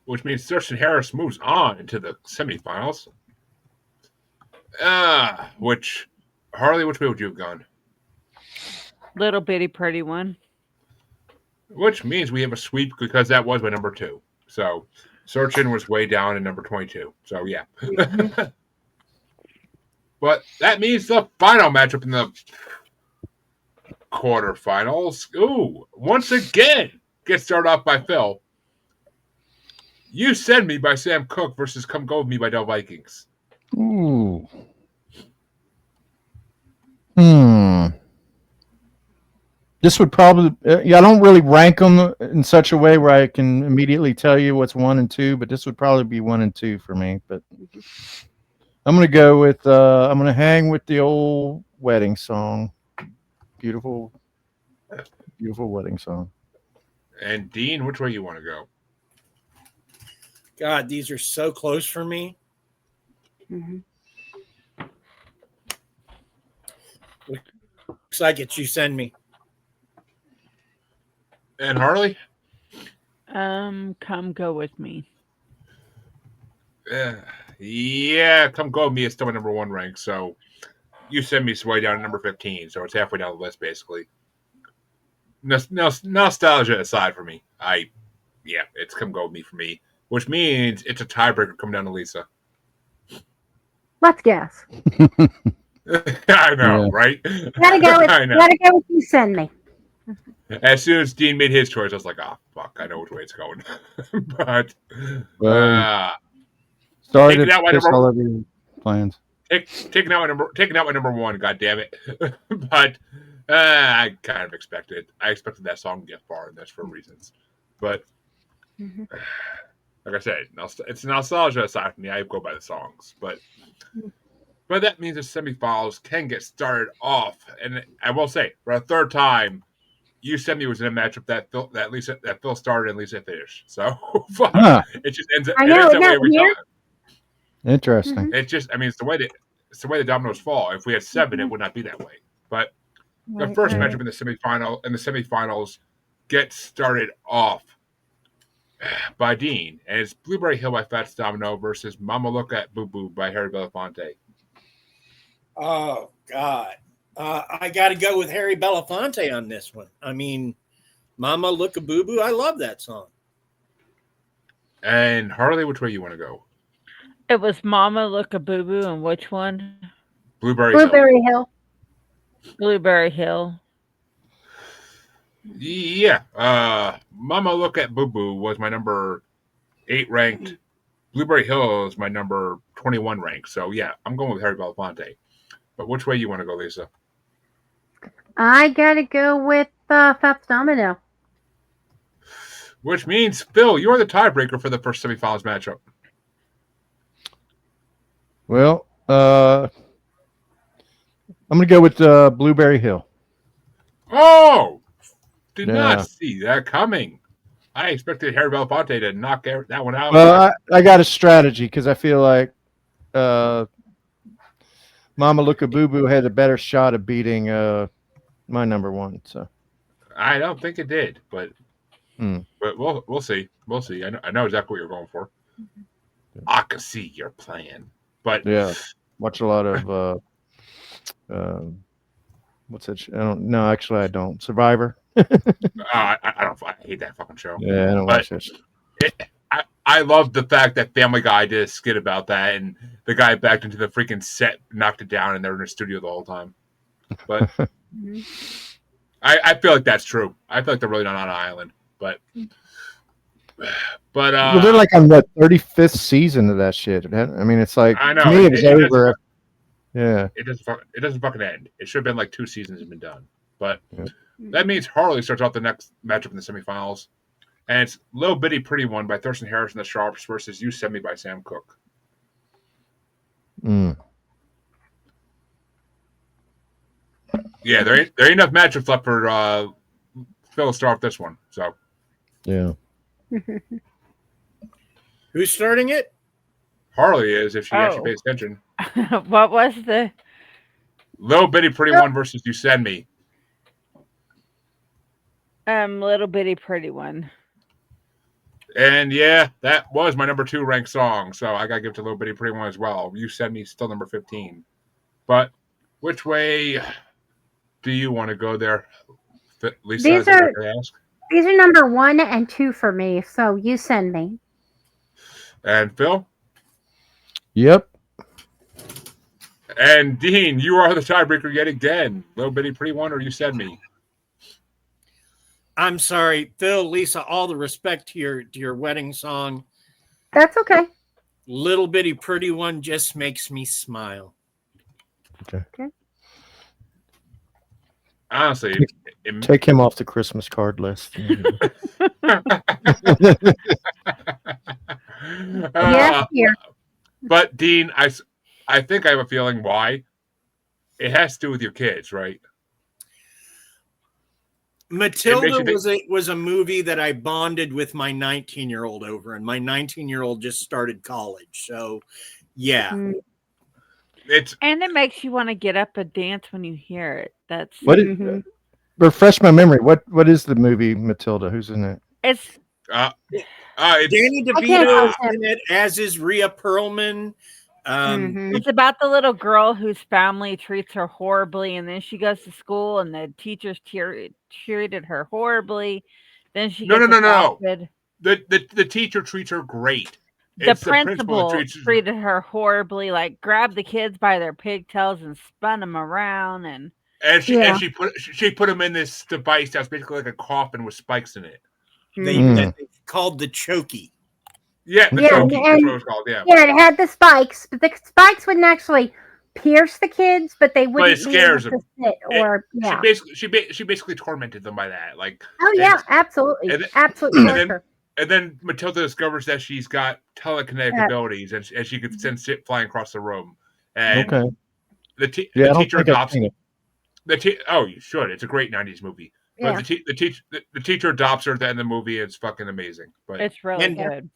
Which means Thurston Harris moves on into the semifinals. Harley, which way would you have gone? Little Bitty Pretty One. Which means we have a sweep because that was my number 2. So Searchin' was way down in number 22. So yeah. But that means the final matchup in the quarterfinals. Ooh, once again, gets started off by Phil. You Send Me by Sam Cooke versus Come Go With Me by Del Vikings. Ooh. This would probably, I don't really rank them in such a way where I can immediately tell you what's 1 and 2, but this would probably be 1 and 2 for me. But I'm going to go with, I'm going to hang with the old wedding song. Beautiful, beautiful wedding song. And Dean, which way you want to go? God, these are so close for me. Looks like it's You Send Me. And Harley? Come Go With Me. Yeah, Come Go With Me is still my number 1 rank, so You Send Me is way down to number 15, so it's halfway down the list, basically. Nostalgia aside for me, it's Come Go With Me for me, which means it's a tiebreaker coming down to Lisa. Let's guess. I know, right? Gotta go with You Send Me. As soon as Dean made his choice, I was like, fuck, I know which way it's going. But sorry to piss all over your plans. Taking out my number 1, god damn it. But I kind of expected it. I expected that song to get far, and that's for reasons. But Mhm. like I said, it's nostalgia aside from me. I go by the songs, but that means the semifinals can get started off. And I will say, for a third time, you Semi was in a matchup that Phil started and Lisa finished. So Huh. it just I it know, ends isn't that way that every time. weird? Interesting. Mhm. It's just, I mean, it's the way the dominoes fall. If we had 7, it would not be that way. But the Right, first right. matchup in the semifinals, gets started off by Dean, and it's Blueberry Hill by Fats Domino versus Mama Look at Booboo by Harry Belafonte. Oh God, I got to go with Harry Belafonte on this one. I mean, "Mama Look a Boo Boo." I love that song. And Harley, which way you want to go? It was Mama Look a Boo Boo, and which one? Blueberry Hill. Blueberry Hill. Blueberry Hill. Yeah. Mama Look at Boo Boo was my number 8 ranked. Blueberry Hill is my number 21 ranked. So yeah, I'm going with Harry Belafonte. But which way you want to go, Lisa? I gotta go with Fats Domino. Which means Phil, you're the tiebreaker for the first semifinals matchup. Well, I'm gonna go with Blueberry Hill. Oh, did not Yeah. see that coming. I expected Harry Belafonte to knock that one out. Well, I got a strategy because I feel like uh, Mama Luka Boo Boo had a better shot of beating my number one. So I don't think it did, but Hmm. we'll see. We'll see. I know exactly what you're going for. I can see your plan, but yeah, watch a lot of what's that? I don't. No, actually, I don't. Survivor. I don't. I hate that fucking show. Yeah, I don't But watch that. I love the fact that Family Guy did a skit about that, and the guy backed into the freaking set, knocked it down, and they were in the studio the whole time. But I feel like that's true. I feel like they're really not on an island, but Well, they're like on the 35th season of that shit. I mean, it's like I know to me, it was over. Yeah. It doesn't fucking end. It should have been like 2 seasons and been done. But Yeah. that means Harley starts out the next matchup in the semifinals, and it's Little Bitty Pretty One by Thurston Harris and the Sharps versus You Send Me by Sam Cooke. Mm. Yeah, there ain't enough matchups left for Phil to start off this one. So Yeah. Who's starting it? Harley is, if she actually pays attention. What was the Little Bitty Pretty One versus You Send Me. Little Bitty Pretty One? And yeah, that was my number 2 ranked song. So I got to give it to Little Bitty Pretty One as well. You Send Me still number 15. But which way do you want to go there, Lisa? These are number 1 and 2 for me. So You Send Me. And Phil? Yep. And Dean, you are the tiebreaker yet again. Little Bitty Pretty One or You Send Me? I'm sorry, Phil, Lisa, all the respect to your wedding song. That's okay. Little Bitty Pretty One just makes me smile. Okay. Honestly, Take him off the Christmas card list. Yes, dear. But Dean, I think I have a feeling why. It has to do with your kids, right? Matilda was a movie that I bonded with my 19-year-old over, and my 19-year-old just started college. So, yeah. And it makes you want to get up and dance when you hear it. That's What is, refresh my memory. What is the movie Matilda? Who's in it? It's Danny DeVito is in it, as is Rhea Perlman. It's about the little girl whose family treats her horribly, and then she goes to school, and the teachers treated her horribly. Then she gets adopted. The teacher treats her great. The principal treated her horribly, like grabbed the kids by their pigtails and spun them around, and she put them in this device that's basically like a coffin with spikes in it. They called the chokey. Yeah, the chokey. That's what it was called. Yeah, it had the spikes, but the spikes wouldn't actually pierce the kids, but they But it wouldn't be able scares to them. sit or yeah. She basically tormented them by that. Like, Oh yeah, absolutely, and then, absolute and then torture. and then Matilda discovers that she's got telekinetic Uh, abilities, and she could send shit flying across the room. And Okay. the Yeah, I don't teacher think I've adopts seen it. Oh, you should. It's a great '90s movie. But yeah. the teacher adopts her at the end of the movie. And it's fucking amazing. But It's really And- good.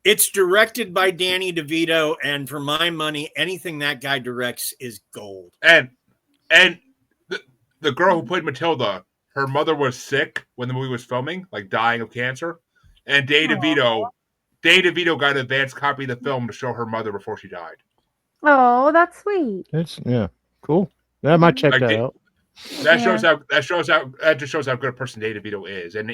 It's directed by Danny DeVito, and for my money, anything that guy directs is gold. and the girl who played Matilda, her mother was sick when the movie was filming, like dying of cancer. And Danny DeVito got an advance copy of the film to show her mother before she died. Oh, that's sweet. It's cool. Yeah, I might check Like, that out. That Yeah. just shows how good a person Danny DeVito is. And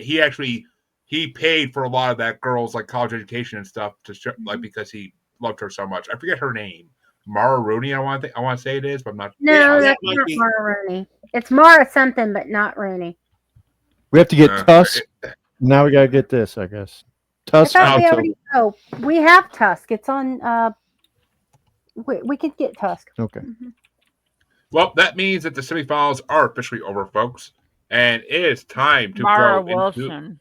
he paid for a lot of that girl's like college education and stuff to show, like, because he loved her so much. I forget her name. Mara Rooney, I want to say it is, but I'm not. No, Yeah, that's might not be- Mara Rooney. It's Mara something, but not Rooney. We have to get Tusk. it- Now we gotta get this, I guess. I Tusk. thought we until- already. Oh, we have Tusk. It's on. We could get Tusk. Okay. Well, that means that the semifinals are officially over, folks, and it is time to Mara go into Wilson.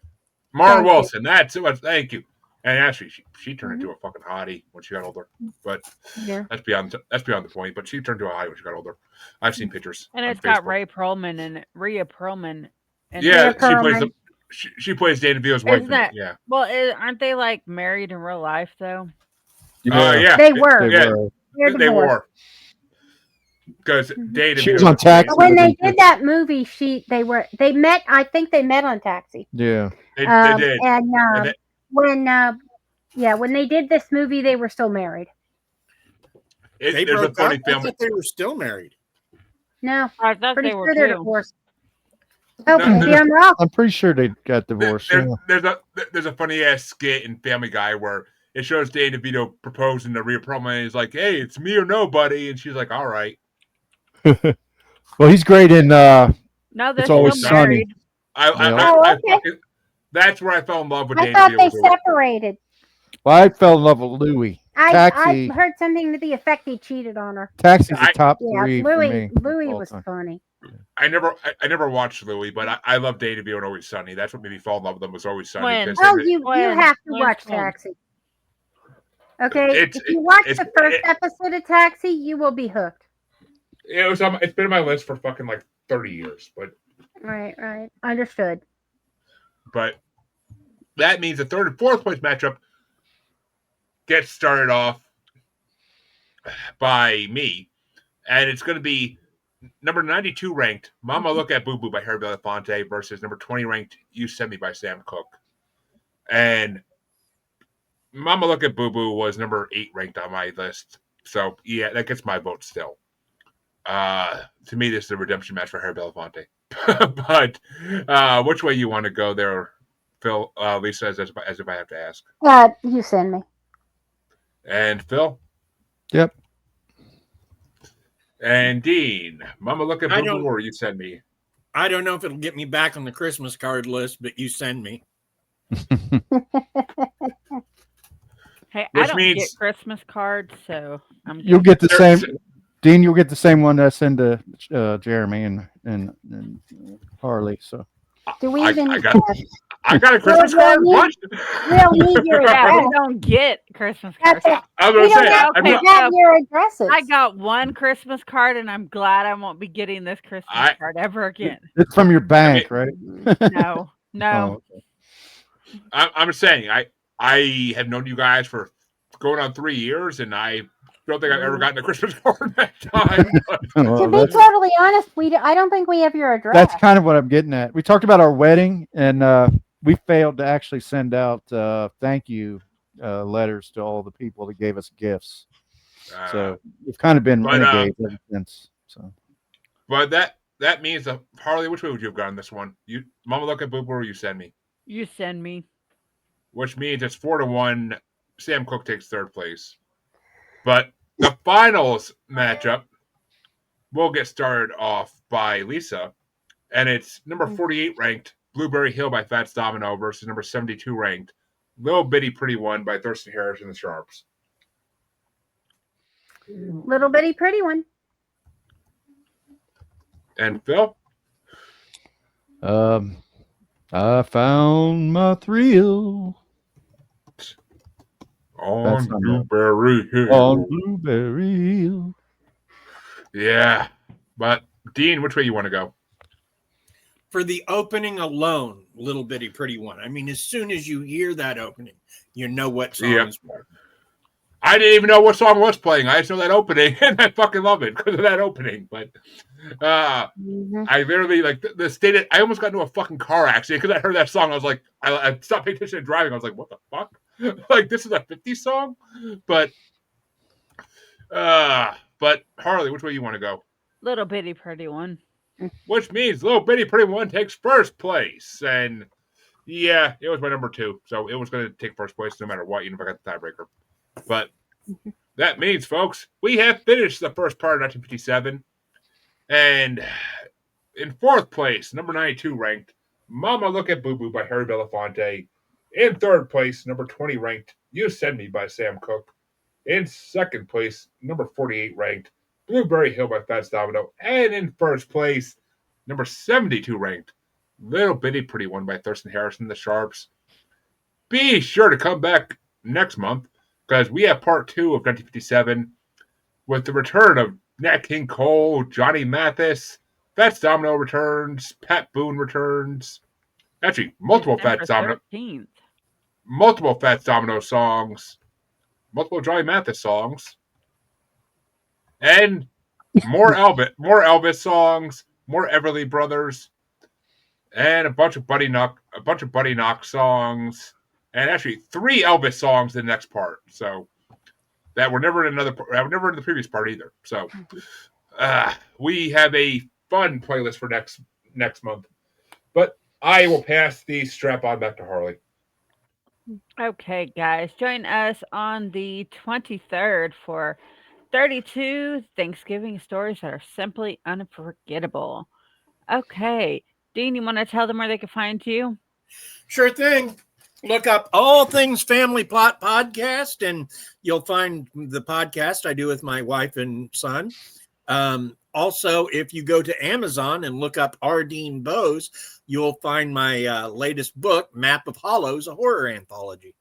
Mara Thank you. Wilson. That's it. Thank you. And actually, she turned into a fucking hottie when she got older. But Yeah. that's beyond the point. But she turned into a hottie when she got older. I've seen pictures. And on it's got Facebook. Ray Perlman and Rhea Perlman. And Yeah, Rhea Perlman. she plays Danny DeVito's wife. Isn't that- Yeah. Well, aren't they like married in real life though? Yeah. They were. They Yeah. were. They're They divorced. were. Because Danny She was DeVito on Taxi. But when they They did that movie, they met. I think they met on Taxi. Yeah. They did. And And they- when they did this movie, they were still married. They there's a broke funny up. I film. thought they were still married. No, I thought pretty they were sure they're too. divorced. Oh, No, maybe I'm wrong. I'm pretty sure they got divorced. There's a funny ass skit in Family Guy where it shows Danny DeVito proposing to Rhea Perlman. And he's like, "Hey, it's me or nobody," and she's like, "All right." Well, he's great in. No, they're It's Always still Sunny. married. Oh, okay. That's where I fell in love with I Danny thought DeVito. they was over- separated. Well, I fell in love with Louis. I Taxi. heard something to the effect he cheated on her. Taxi's the I- top Yeah, three for me. Louis all was time. funny. I never watched Louis, but I love Danny DeVito and Always Sunny. That's what made me fall in love with him. Was Always Sunny. When? because Oh, they- you When? have to When? watch When? Taxi. Okay, It's- if you watch it's- the first episode of Taxi, you will be hooked. it's been on my list for fucking like 30 years, but Right. Understood. that means the third and fourth place matchup gets started off by me, and it's going to be number 92 ranked "Mama Look at Booboo" by Harry Belafonte versus number 20 ranked "You Send Me" by Sam Cooke. And "Mama Look at Booboo" was number 8 ranked on my list, so yeah, that gets my vote still. To me, this is a redemption match for Harry Belafonte. But which way you want to go there, Phil? Lisa, as if I have to ask. You send me. And Phil? Yep. And Dean. Mama Look at I Boo don't- Boo, or You Send Me. I don't know if it'll get me back on the Christmas card list, but you send me. Hey, Which I don't means- get Christmas cards, so I'm You'll get the There's- same. Dean, you'll get the same one that I send to Jeremy and Harley. So Do we I even? got a Christmas Well, card? we- What? We'll need your Yeah, address. we don't get Christmas That's cards. it. I was We going to don't say, have I'm to not, have your addresses. I got one Christmas card, and I'm glad I won't be getting this Christmas card ever again. it's from your bank, right? No. Oh, okay. I'm just saying, I have known you guys for going on 3 years, and I don't think I've ever gotten a Christmas card that time. Well, To be that's, totally honest, I don't think we have your address. that's kind of what I'm getting at. We talked about our wedding, and we failed to actually send out thank you letters to all the people that gave us gifts. So we've kind of been but, renegades ever since. So but that means, Harley, which way would you have gone this one? You, Mama Look at Boo Boo, or You Send Me? You send me. Which means it's 4-1. Sam Cooke takes third place. But the finals matchup will get started off by Lisa, and it's number 48 ranked Blueberry Hill by Fats Domino versus number 72 ranked Little Bitty Pretty One by Thurston Harris and the Sharps. Little bitty pretty one. And Phil? I found my thrill. That's On not bad. Blueberry On Hill. Blueberry Hill. Yeah. But, Dean, which way you want to go? For the opening alone, Little Bitty Pretty One. I mean, as soon as you hear that opening, you know what song Yeah. is playing. I didn't even know what song was playing. I just know that opening, and I fucking love it because of that opening. But Mhm. I literally, like, the state, I almost got into a fucking car accident because I heard that song. I was like, I stopped paying attention to driving. I was like, what the fuck? Like, this is a 50s song? But, Harley, which way you want to go? Little bitty pretty one. Which means Little Bitty Pretty One takes first place. And yeah, it was my number 2. So it was going to take first place no matter what, even if I got the tiebreaker. But that means, folks, we have finished the first part of 1957. And in fourth place, number 92 ranked, Mama Look at Boo Boo by Harry Belafonte. In third place, number 20 ranked, You Send Me by Sam Cooke. In second place, number 48 ranked, Blueberry Hill by Fats Domino. And in first place, number 72 ranked, Little Bitty Pretty One by Thurston Harrison, the Sharps. Be sure to come back next month because we have part 2 of 1957 with the return of Nat King Cole, Johnny Mathis, Fats Domino returns, Pat Boone returns. Actually, December 13th. multiple Fats Domino songs, multiple Johnny Mathis songs, and more Elvis songs, more Everly Brothers, and a bunch of Buddy Knox songs, and actually 3 Elvis songs in the next part. So that were never in the previous part either. So we have a fun playlist for next month. But I will pass the strap on back to Harley. Okay, guys, join us on the 23rd for 32 Thanksgiving stories that are simply unforgettable. Okay, Dean, you want to tell them where they can find you? Sure thing. Look up All Things Family Plot Podcast, and you'll find the podcast I do with my wife and son. Also, if you go to Amazon and look up Ardeen Bose, you'll find my latest book, Map of Hollows, a horror anthology.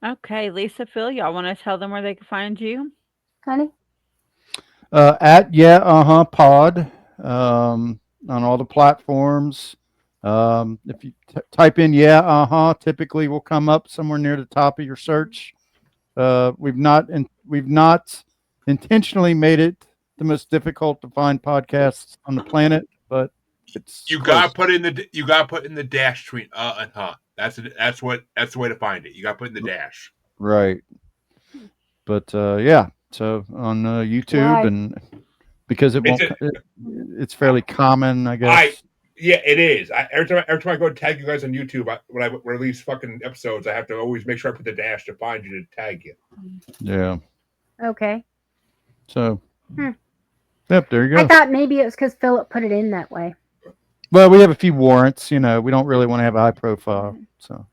Okay, Lisa, Phil, y'all want to tell them where they can find you? Honey? At pod on all the platforms. If you type in typically will come up somewhere near the top of your search. We've not intentionally made it the most difficult to find podcasts on the planet, but it's You close. gotta put in the dash between and huh. That's the way to find it. You gotta put in the dash. Right. But yeah, so on YouTube Why? and because it's fairly common, I guess. Yeah, it is. Every time I go to tag you guys on YouTube, when I release fucking episodes, I have to always make sure I put the dash to find you to tag you. Yeah. Okay. So, Hmm. yep, there you go. I thought maybe it was because Philip put it in that way. Well, we have a few warrants. We don't really want to have a high profile. So,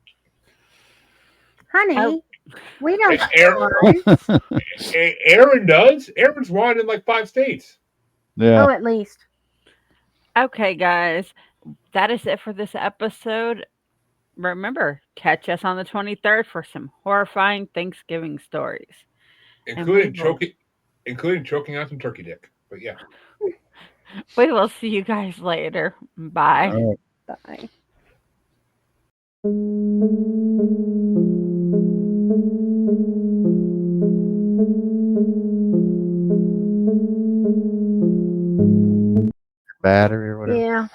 Honey, we don't. Aaron does. Aaron's won in like 5 states. yeah. Oh, at least. Okay, guys, that is it for this episode. Remember, catch us on the 23rd for some horrifying Thanksgiving stories. Including choking on some turkey dick. But yeah. We will see you guys later. Bye. All right. Bye. Battery or whatever. Yeah.